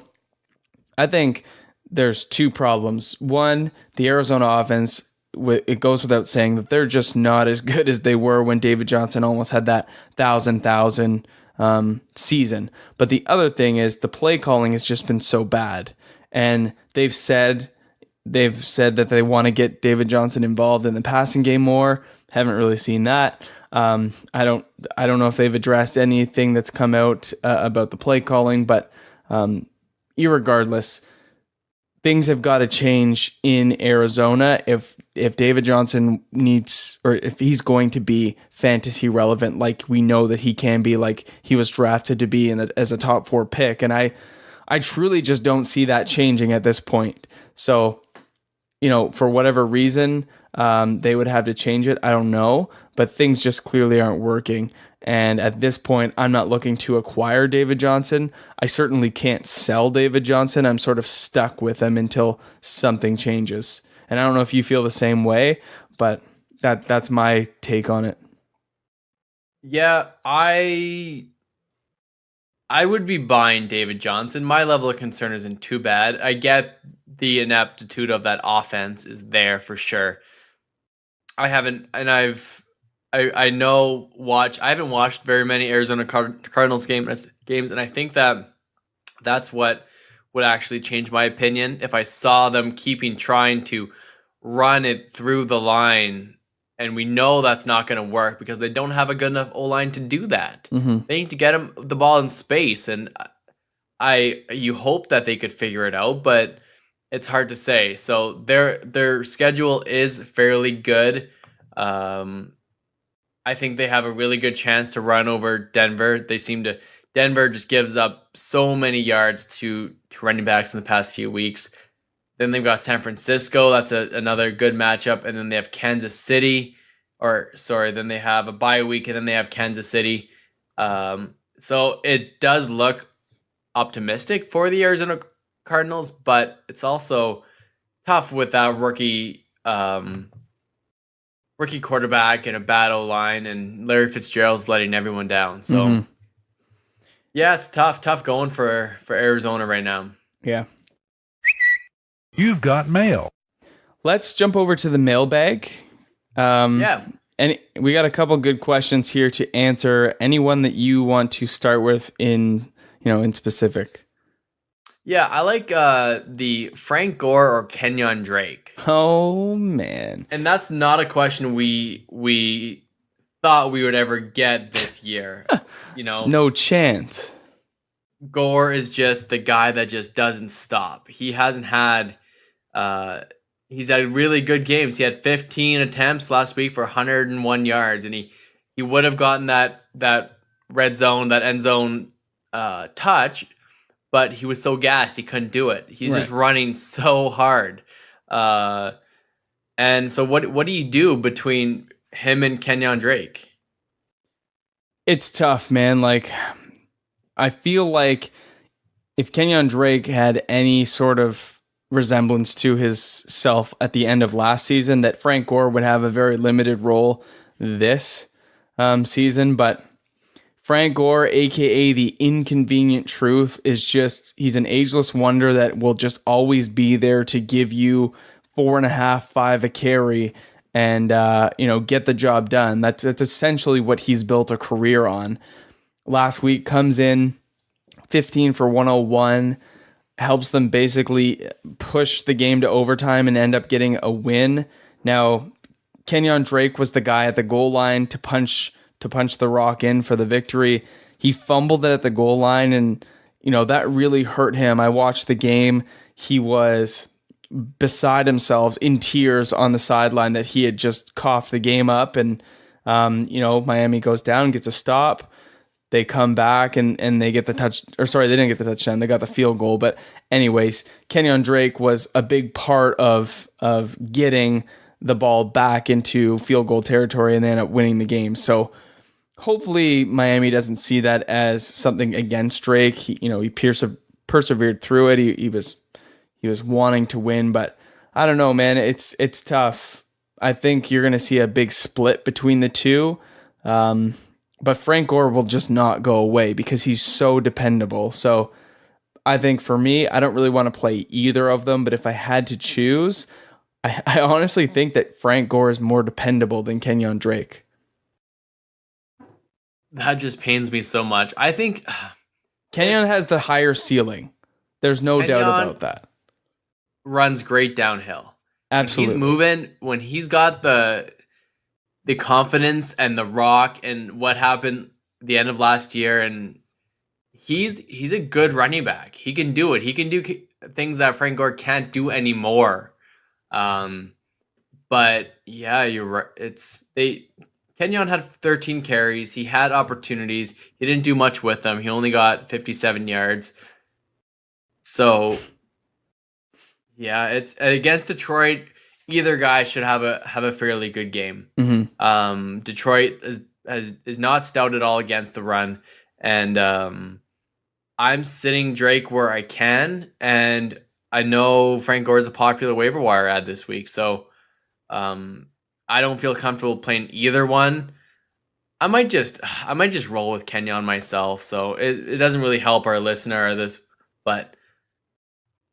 I think there's two problems. One, the Arizona offense, it goes without saying that they're just not as good as they were when David Johnson almost had that 1,000 season. But the other thing is the play calling has just been so bad. And they've said that they want to get David Johnson involved in the passing game more. Haven't really seen that. I don't know if they've addressed anything that's come out about the play calling, but irregardless, things have got to change in Arizona if David Johnson needs, or if he's going to be fantasy relevant, like we know that he can be, like he was drafted to be as a top 4 pick. And I truly just don't see that changing at this point. So, for whatever reason, they would have to change it. I don't know, but things just clearly aren't working. And at this point, I'm not looking to acquire David Johnson. I certainly can't sell David Johnson. I'm sort of stuck with him until something changes. And I don't know if you feel the same way, but that's my take on it. Yeah, I would be buying David Johnson. My level of concern isn't too bad. I get the ineptitude of that offense is there for sure. I haven't watched very many Arizona Cardinals games, and I think that's what would actually change my opinion if I saw them trying to run it through the line, and we know that's not going to work because they don't have a good enough O-line to do that. Mm-hmm. They need to get the ball in space, and you hope that they could figure it out, but it's hard to say. So their schedule is fairly good. I think they have a really good chance to run over Denver. Denver just gives up so many yards to running backs in the past few weeks. Then they've got San Francisco. That's another good matchup. And then they have Kansas City. Then they have a bye week, and then they have Kansas City. So it does look optimistic for the Arizona Cardinals, but it's also tough with that rookie quarterback and a bad O-line, and Larry Fitzgerald's letting everyone down. So, Yeah, it's tough going for Arizona right now. Yeah. You've got mail. Let's jump over to the mailbag. Yeah. And we got a couple good questions here to answer. Anyone that you want to start with in specific? Yeah, I like the Frank Gore or Kenyon Drake. Oh, man. And that's not a question we thought we would ever get this year. No chance. Gore is just the guy that just doesn't stop. He hasn't had he's had really good games. He had 15 attempts last week for 101 yards, and he would have gotten that red zone, that end zone touch, but he was so gassed he couldn't do it. He's just running so hard. And so what do you do between him and Kenyon Drake? It's tough, man. Like, I feel like if Kenyon Drake had any sort of resemblance to his self at the end of last season, that Frank Gore would have a very limited role this season. But Frank Gore, aka the inconvenient truth, is just, he's an ageless wonder that will just always be there to give you 4.5, 5 a carry and get the job done. That's essentially what he's built a career on. Last week comes in 15 for 101, helps them basically push the game to overtime and end up getting a win. Now, Kenyon Drake was the guy at the goal line to punch the rock in for the victory. He fumbled it at the goal line, and that really hurt him. I watched the game. He was beside himself, in tears on the sideline, that he had just coughed the game up, and Miami goes down, gets a stop. They come back and they get the touch, or sorry, they didn't get the touchdown. They got the field goal. But anyways, Kenyon Drake was a big part of getting the ball back into field goal territory and they end up winning the game. So hopefully Miami doesn't see that as something against Drake. He persevered through it. He was wanting to win, but I don't know, man. It's tough. I think you're going to see a big split between the two. But Frank Gore will just not go away because he's so dependable. So I think for me, I don't really want to play either of them, but if I had to choose, I honestly think that Frank Gore is more dependable than Kenyon Drake. That just pains me so much. I think Kenyon has the higher ceiling. There's no doubt about that. Runs great downhill. Absolutely. When he's moving, when he's got the confidence and the rock and what happened at the end of last year, and he's a good running back. He can do it. He can do things that Frank Gore can't do anymore. But yeah, you're right. Kenyon had 13 carries. He had opportunities. He didn't do much with them. He only got 57 yards. So yeah, it's against Detroit. Either guy should have a fairly good game. Mm-hmm. Detroit is not stout at all against the run, and I'm sitting Drake where I can, and I know Frank Gore is a popular waiver wire ad this week, so I don't feel comfortable playing either one. I might just roll with Kenyon myself, so it doesn't really help our listener or this, but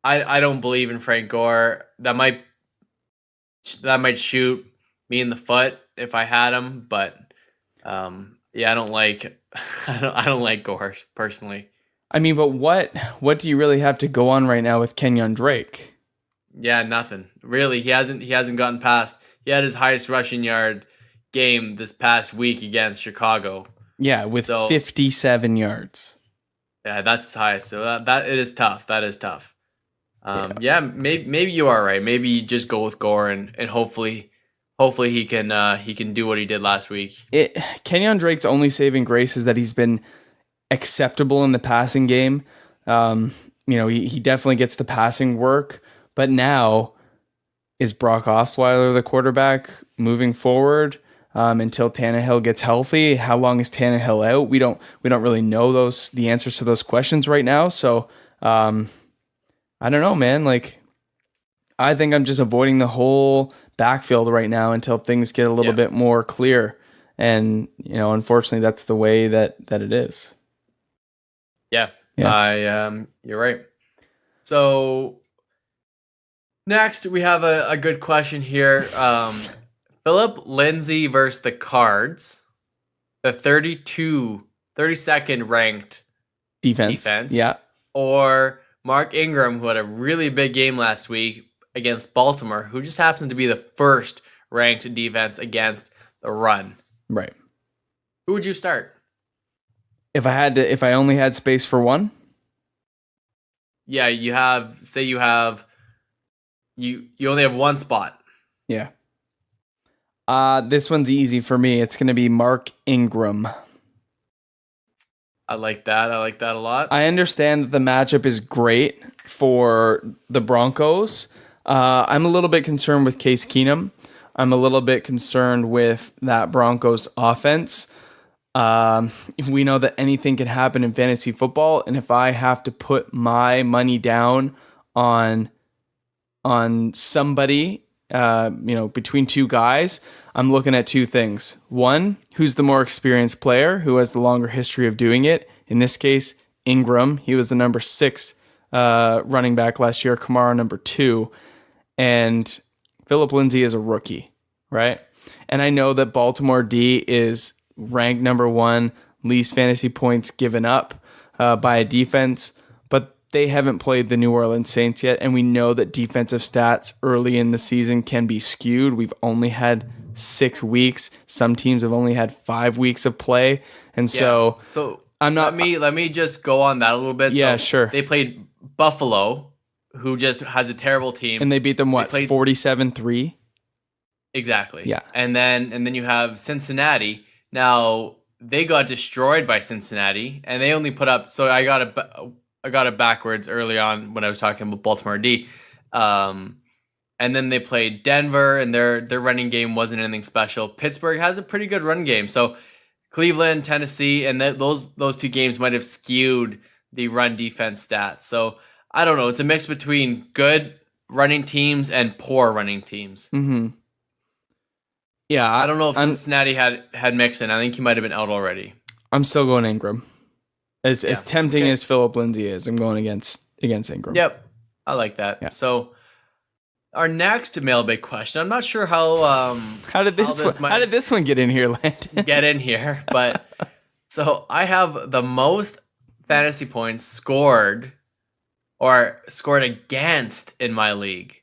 I don't believe in Frank Gore. That might shoot me in the foot if I had him, but yeah, I don't like Gore personally. I mean, but what do you really have to go on right now with Kenyon Drake? Yeah, nothing. Really, he hasn't gotten past. He had his highest rushing yard game this past week against Chicago. Yeah, with 57 yards. Yeah, that's his highest. So that it is tough. That is tough. Yeah, maybe you are right. Maybe you just go with Gore and hopefully he can do what he did last week. Kenyon Drake's only saving grace is that he's been acceptable in the passing game. He definitely gets the passing work, but now is Brock Osweiler the quarterback moving forward until Tannehill gets healthy? How long is Tannehill out? We don't really know the answers to those questions right now. So I don't know, man. Like, I think I'm just avoiding the whole backfield right now until things get a little bit more clear. And unfortunately, that's the way that it is. Yeah. You're right. So next we have a good question here. Philip Lindsay versus the Cards, the 32nd ranked defense. Yeah. Or Mark Ingram, who had a really big game last week against Baltimore, who just happens to be the first ranked defense against the run. Right. Who would you start? If I only had space for one? Yeah, you only have one spot. Yeah. This one's easy for me. It's going to be Mark Ingram. I like that a lot. I understand that the matchup is great for the Broncos. I'm a little bit concerned with Case Keenum. I'm a little bit concerned with that Broncos offense. We know that anything can happen in fantasy football, and if I have to put my money down on somebody, between two guys, I'm looking at two things. One, who's the more experienced player, who has the longer history of doing it? In this case, Ingram. He was the number 6 running back last year. Kamara number 2, and Philip Lindsay is a rookie, right? And I know that Baltimore D is ranked number 1, least fantasy points given up by a defense, but they haven't played the New Orleans Saints yet, and we know that defensive stats early in the season can be skewed. We've only had 6 weeks. Some teams have only had 5 weeks of play, and so I'm not. Let me just go on that a little bit. Yeah, sure. They played Buffalo, who just has a terrible team, and they beat them 47-3. Exactly. Yeah, and then you have Cincinnati. Now they got destroyed by Cincinnati, and they only put up. So I got it backwards early on when I was talking about Baltimore D, and And then they played Denver, and their running game wasn't anything special. Pittsburgh has a pretty good run game. So Cleveland, Tennessee, and those two games might have skewed the run defense stats. So I don't know. It's a mix between good running teams and poor running teams. Mm-hmm. Yeah, I don't know if Cincinnati had Mixon. I think he might have been out already. I'm still going Ingram. As tempting as Philip Lindsay is, I'm going against Ingram. Yep, I like that. Yeah. So our next mailbag question. I'm not sure how did this one get in here, Landon? Get in here, but so I have the most fantasy points scored against in my league.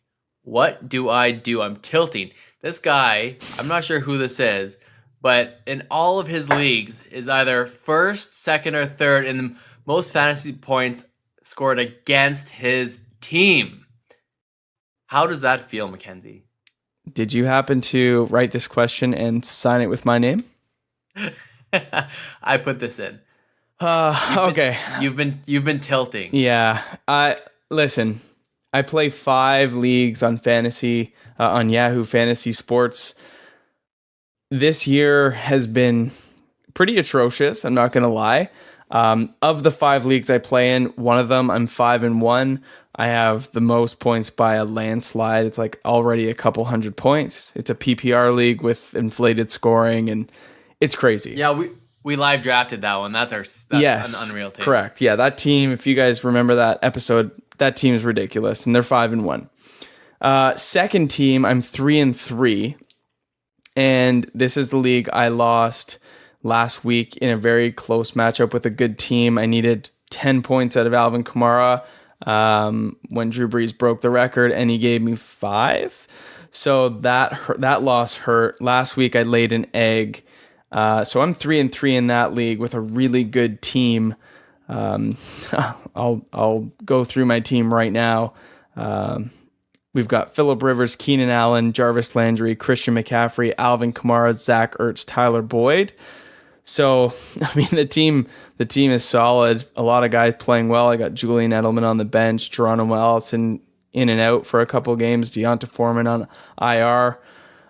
What do I do? I'm tilting. This guy, I'm not sure who this is, but in all of his leagues is either first, second, or third in the most fantasy points scored against his team. How does that feel, Mackenzie? Did you happen to write this question and sign it with my name? I put this in. Okay. You've been tilting. Yeah. Listen, I play 5 leagues on fantasy, on Yahoo Fantasy Sports. This year has been pretty atrocious. I'm not going to lie. Of the 5 leagues I play in, one of them I'm 5-1. I have the most points by a landslide. It's like already a couple hundred points. It's a PPR league with inflated scoring, and it's crazy. Yeah, we live drafted that one. That's an unreal team. Correct. Yeah, that team, if you guys remember that episode, that team is ridiculous, and they're 5-1. Second team, I'm 3-3, and this is the league I lost last week in a very close matchup with a good team. I needed 10 points out of Alvin Kamara when Drew Brees broke the record, and he gave me 5. So that loss hurt. Last week I laid an egg. So I'm 3-3 in that league with a really good team. I'll go through my team right now. We've got Phillip Rivers, Keenan Allen, Jarvis Landry, Christian McCaffrey, Alvin Kamara, Zach Ertz, Tyler Boyd. So, I mean, the team is solid. A lot of guys playing well. I got Julian Edelman on the bench, Geronimo Allison in and out for a couple of games, Deonta Foreman on IR.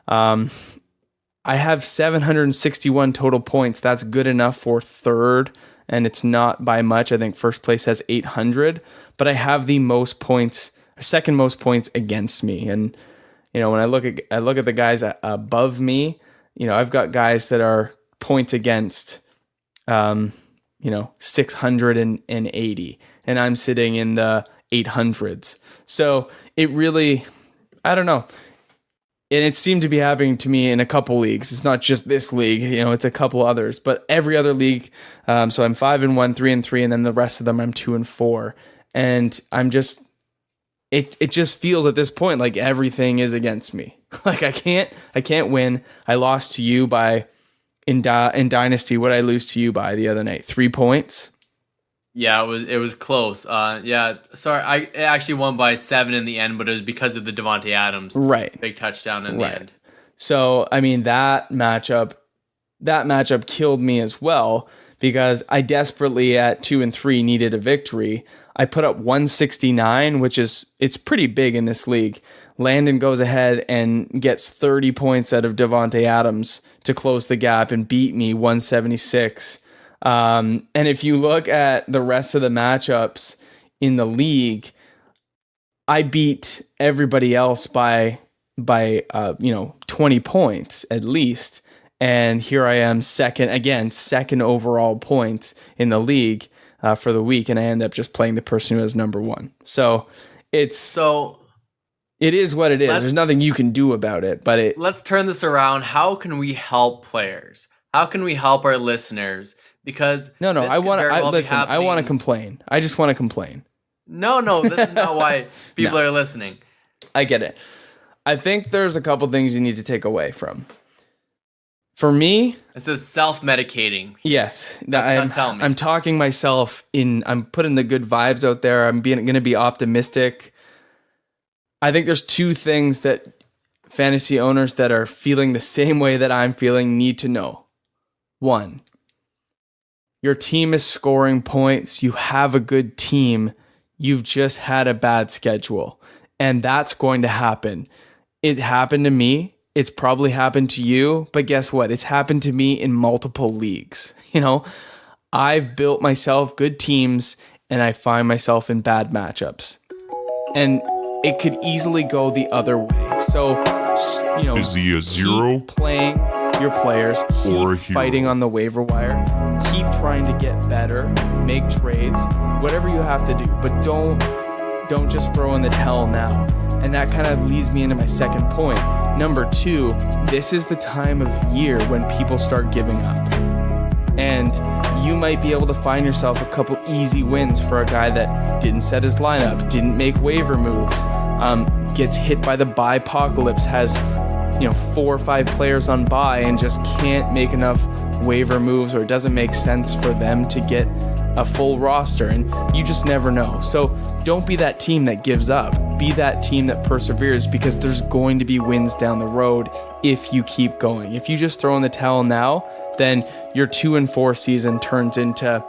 I have 761 total points. That's good enough for third, and it's not by much. I think first place has 800, but I have the most points, second most points against me. And you know, when I look at the guys above me, you know, I've got guys that are points against, 680, and I'm sitting in the 800s. So it really, I don't know. And it seemed to be happening to me in a couple leagues. It's not just this league, you know, it's a couple others, but every other league. So I'm 5-1, 3-3, and then the rest of them I'm 2-4. And I'm just, it just feels at this point like everything is against me. Like I can't win. I lost to you by, in Dynasty, what did I lose to you by the other night? 3 points? Yeah, it was close. Sorry, I actually won by 7 in the end, but it was because of the Devontae Adams big touchdown in the end. So I mean that matchup killed me as well because I desperately at 2-3 needed a victory. I put up 169, it's pretty big in this league. Landon goes ahead and gets 30 points out of Devontae Adams to close the gap and beat me 176. And if you look at the rest of the matchups in the league, I beat everybody else by 20 points at least. And here I am second overall points in the league for the week. And I end up just playing the person who is number 1. So it is what it is. There's nothing you can do about it, but let's turn this around. How can we help players? How can we help our listeners? Because I want to complain. I just want to complain. No, this is not why people are listening. I get it. I think there's a couple things you need to take away from. For me, this is self-medicating. Yes, tell me. I'm talking myself in. I'm putting the good vibes out there. I'm going to be optimistic. I think there's 2 things that fantasy owners that are feeling the same way that I'm feeling need to know. 1. Your team is scoring points. You have a good team. You've just had a bad schedule. And that's going to happen. It happened to me. It's probably happened to you, but guess what? It's happened to me in multiple leagues. I've built myself good teams and I find myself in bad matchups. And it could easily go the other way. So, Is he a zero? Keep playing your players, Or a keep hero? fighting on the waiver wire, keep trying to get better, make trades, whatever you have to do, but don't just throw in the towel now. And that kind of leads me into my second point. Number 2, this is the time of year when people start giving up. And you might be able to find yourself a couple easy wins for a guy that didn't set his lineup, didn't make waiver moves, gets hit by the bye-pocalypse, has 4 or 5 players on bye and just can't make enough waiver moves, or it doesn't make sense for them to get a full roster, and you just never know. So don't be that team that gives up. Be that team that perseveres, because there's going to be wins down the road if you keep going. If you just throw in the towel now, then your 2-4 season turns into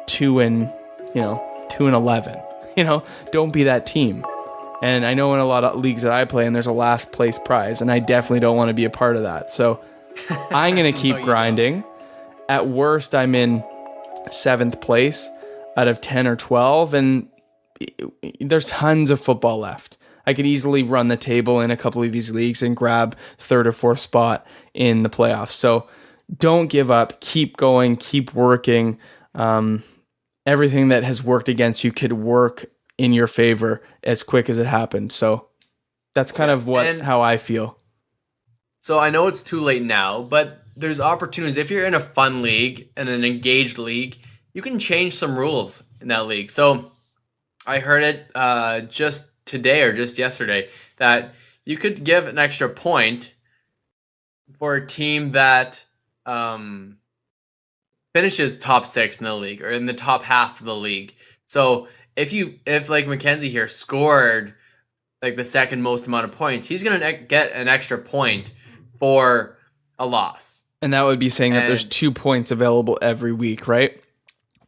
2-11. Don't be that team. And I know in a lot of leagues that I play, and there's a last place prize, and I definitely don't want to be a part of that. So I'm going to keep grinding. At worst, I'm in 7th place out of 10 or 12, and there's tons of football left. I could easily run the table in a couple of these leagues and grab 3rd or 4th spot in the playoffs. So don't give up. Keep going. Keep working. Everything that has worked against you could work in your favor as quick as it happened. So that's kind of how I feel. So I know it's too late now, but there's opportunities. If you're in a fun league and an engaged league, you can change some rules in that league. So I heard it just today or just yesterday that you could give an extra point for a team that finishes top 6 in the league or in the top half of the league. So if like Mackenzie here scored like the second most amount of points, he's going to get an extra point for a loss. And that would be saying that there's 2 points available every week, right?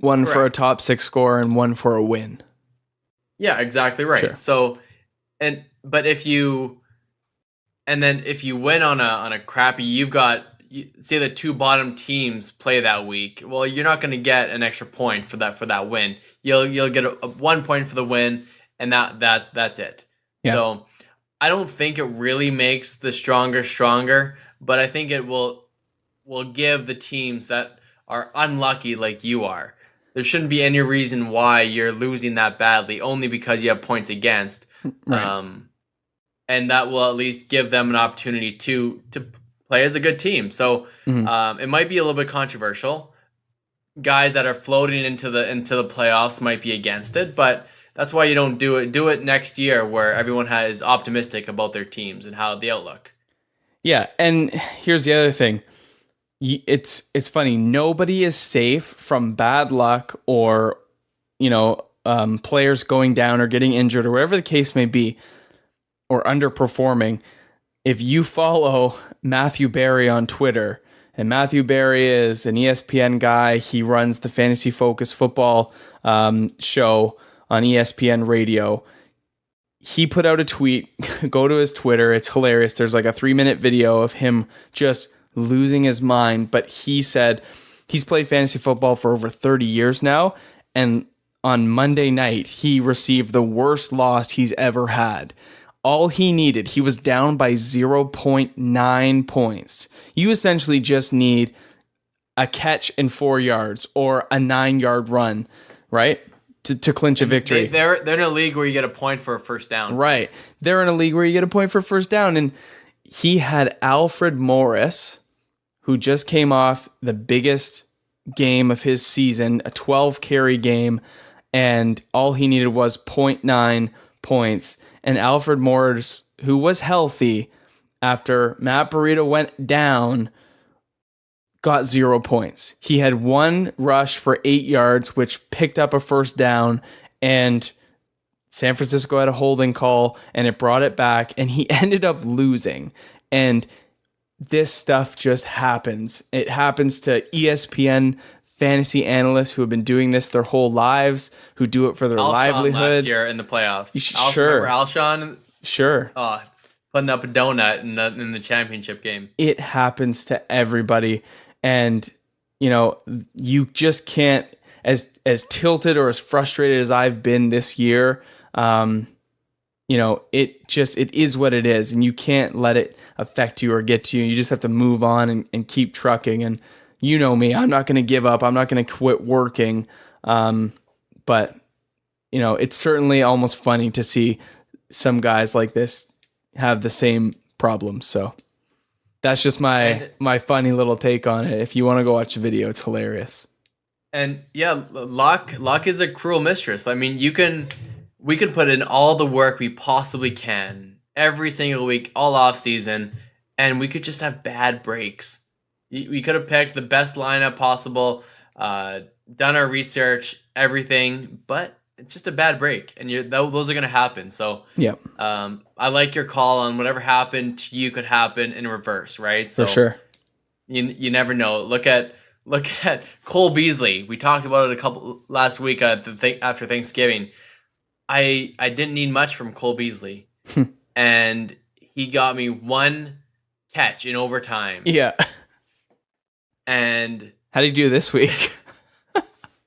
One Correct. for a top 6 score and one for a win. Yeah, exactly right. Sure. So, if you win on a crappy, say the 2 bottom teams play that week. Well, you're not going to get an extra point for that win. You'll get a 1 point for the win, and that's it. Yeah. So I don't think it really makes the stronger, but I think it will give the teams that are unlucky like you are. There shouldn't be any reason why you're losing that badly, only because you have points against. Right. And that will at least give them an opportunity to play as a good team. So it might be a little bit controversial. Guys that are floating into the playoffs might be against it, but that's why you don't do it. Do it next year where everyone is optimistic about their teams and how the outlook. Yeah, and here's the other thing. It's funny. Nobody is safe from bad luck or, players going down or getting injured or whatever the case may be, or underperforming. If you follow Matthew Berry on Twitter, and Matthew Berry is an ESPN guy, he runs the Fantasy Focus football show on ESPN Radio. He put out a tweet. Go to his Twitter. It's hilarious. There's like a 3-minute video of him just losing his mind. But he said he's played fantasy football for over 30 years now. And on Monday night, he received the worst loss he's ever had. All he needed, he was down by 0.9 points. You essentially just need a catch in 4 yards or a 9-yard run, right? To clinch a victory. They're in a league where you get a point for a first down. Right. They're in a league where you get a point for first down. And he had Alfred Morris, who just came off the biggest game of his season, a 12-carry game, and all he needed was 0.9 points. And Alfred Morris, who was healthy after Matt Burrito went down, got 0 points. He had 1 rush for 8 yards, which picked up a first down, and San Francisco had a holding call, and it brought it back, and he ended up losing. And this stuff just happens. It happens to ESPN fantasy analysts who have been doing this their whole lives, who do it for their Alshon livelihood. last year in the playoffs. Sure. Remember Alshon? Sure. Putting up a donut in the championship game. It happens to everybody. And, you just can't, as tilted or as frustrated as I've been this year, it is what it is, and you can't let it affect you or get to you. You just have to move on and keep trucking. And you know me, I'm not going to give up. I'm not going to quit working. But, it's certainly almost funny to see some guys like this have the same problem. So that's just my funny little take on it. If you want to go watch the video, it's hilarious. And yeah, luck is a cruel mistress. I mean, we can put in all the work we possibly can every single week, all off season, and we could just have bad breaks. We could have picked the best lineup possible, done our research, everything, but it's just a bad break, and those are going to happen. So yeah, I like your call on whatever happened to you could happen in reverse, right? So for sure. You never know. Look at Cole Beasley. We talked about it last week after Thanksgiving. I didn't need much from Cole Beasley, and he got me one catch in overtime. Yeah. And how did he do this week?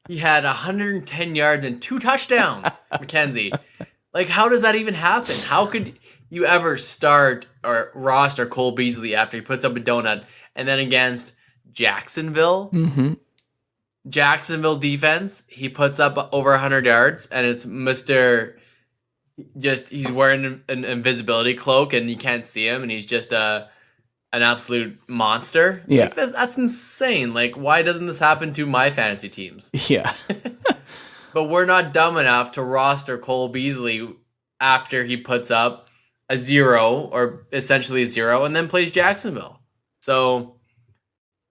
He had 110 yards and 2 touchdowns, Mackenzie. Like, how does that even happen? How could you ever start or roster Cole Beasley after he puts up a donut, and then against Jacksonville? Mm-hmm. Jacksonville defense, he puts up over 100 yards, and it's he's wearing an invisibility cloak, and you can't see him, and he's just an absolute monster. Yeah. Like, that's insane. Like, why doesn't this happen to my fantasy teams? Yeah. But we're not dumb enough to roster Cole Beasley after he puts up a 0, or essentially a 0, and then plays Jacksonville. So,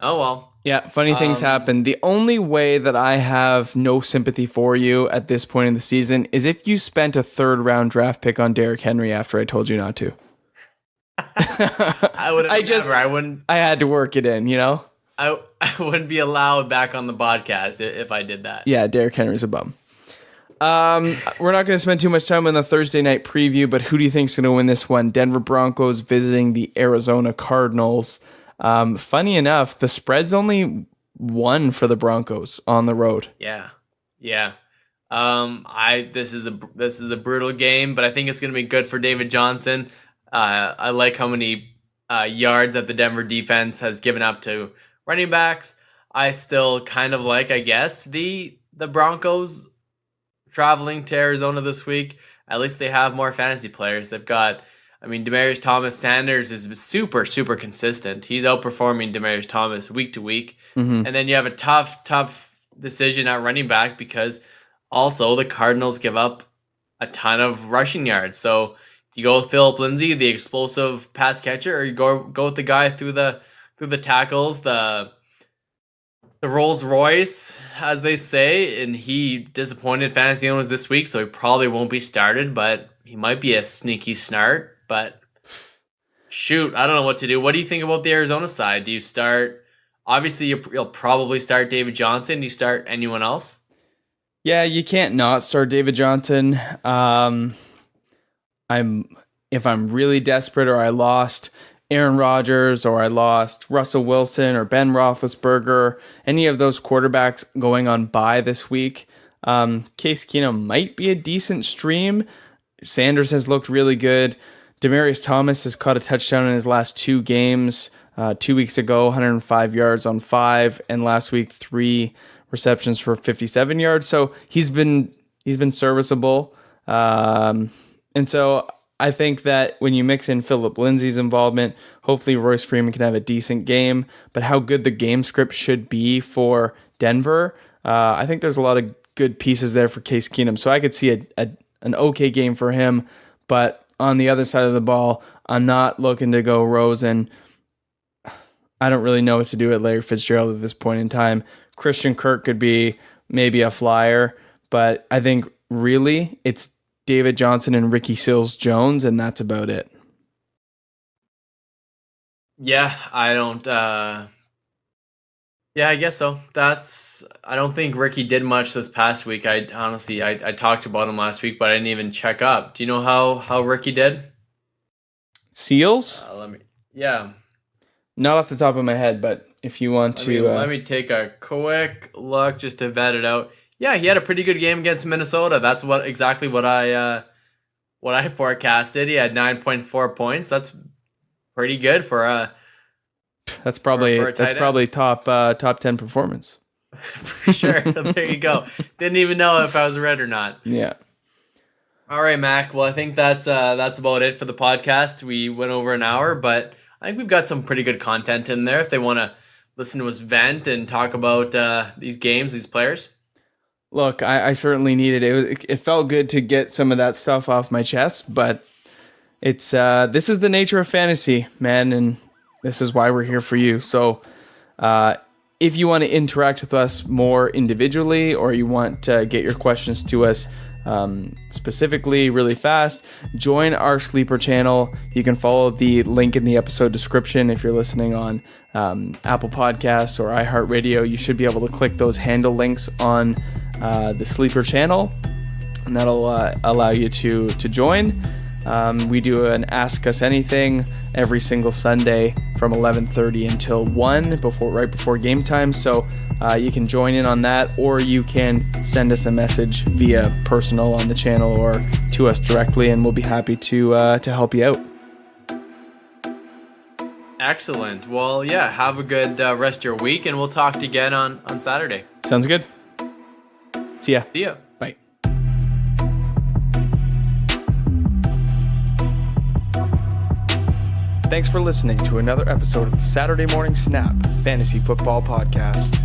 oh well. Yeah, funny things happen. The only way that I have no sympathy for you at this point in the season is if you spent a 3rd-round draft pick on Derrick Henry after I told you not to. I wouldn't. I had to work it in, I wouldn't be allowed back on the podcast if I did that. Yeah, Derrick Henry's a bum. We're not going to spend too much time on the Thursday night preview, but who do you think's going to win this one? Denver Broncos visiting the Arizona Cardinals. Funny enough, the spread's only 1 for the Broncos on the road. Yeah. This is a brutal game, but I think it's going to be good for David Johnson. I like how many yards that the Denver defense has given up to running backs. I still kind of like, I guess, the Broncos traveling to Arizona this week. At least they have more fantasy players. They've got, Demaryius Thomas Sanders is super, super consistent. He's outperforming Demaryius Thomas week to week. Mm-hmm. And then you have a tough decision at running back because also the Cardinals give up a ton of rushing yards. So you go with Phillip Lindsay, the explosive pass catcher, or you go with the guy through the tackles, the Rolls Royce, as they say, and he disappointed fantasy owners this week, so he probably won't be started, but he might be a sneaky snart. But shoot, I don't know what to do. What do you think about the Arizona side? Do you start? Obviously, you'll probably start David Johnson. Do you start anyone else? Yeah, you can't not start David Johnson. If I'm really desperate, or I lost Aaron Rodgers, or I lost Russell Wilson or Ben Roethlisberger, any of those quarterbacks going on bye this week, Case Keenum might be a decent stream. Sanders has looked really good. Demaryius Thomas has caught a touchdown in his last 2 games. 2 weeks ago, 105 yards on 5, and last week 3 receptions for 57 yards. So he's been serviceable. And so I think that when you mix in Phillip Lindsay's involvement, hopefully Royce Freeman can have a decent game. But how good the game script should be for Denver, I think there's a lot of good pieces there for Case Keenum. So I could see an okay game for him. But on the other side of the ball, I'm not looking to go Rosen. I don't really know what to do at Larry Fitzgerald at this point in time. Christian Kirk could be maybe a flyer, but I think really it's David Johnson and Ricky Seals-Jones, and that's about it. Yeah, I don't Yeah, I guess so. I don't think Ricky did much this past week. I honestly, I talked about him last week, but I didn't even check up. Do you know how Ricky did? Seals? Yeah. Not off the top of my head, but if you want Let me take a quick look just to vet it out. Yeah, he had a pretty good game against Minnesota. That's exactly what I forecasted. He had 9.4 points. That's pretty good for a that's probably for a tight end. top 10 performance. For sure. There you go. Didn't even know if I was right or not. Yeah. All right, Mac. Well, I think that's about it for the podcast. We went over an hour, but I think we've got some pretty good content in there if they want to listen to us vent and talk about these games, these players. Look, I certainly needed it. It felt good to get some of that stuff off my chest, but it's this is the nature of fantasy, man, and this is why we're here for you. So if you want to interact with us more individually, or you want to get your questions to us specifically really fast, join our Sleeper channel. You can follow the link in the episode description. If you're listening on Apple Podcasts or iHeartRadio, you should be able to click those handle links on the Sleeper channel, and that'll allow you to join. We do an Ask Us Anything every single Sunday from 11:30 until 1 right before game time. So you can join in on that, or you can send us a message via personal on the channel or to us directly, and we'll be happy to help you out. Excellent. Well, yeah, have a good rest of your week, and we'll talk to you again on Saturday. Sounds good. See ya. See ya. Bye. Thanks for listening to another episode of the Saturday Morning Snap Fantasy Football Podcast.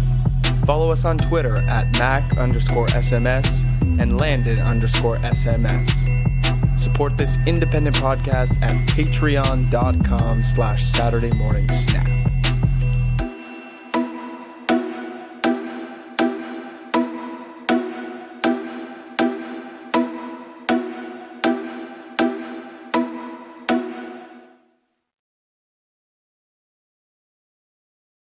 Follow us on Twitter at Mac_SMS and Landon_SMS. Support this independent podcast at patreon.com/SaturdayMorningSnap.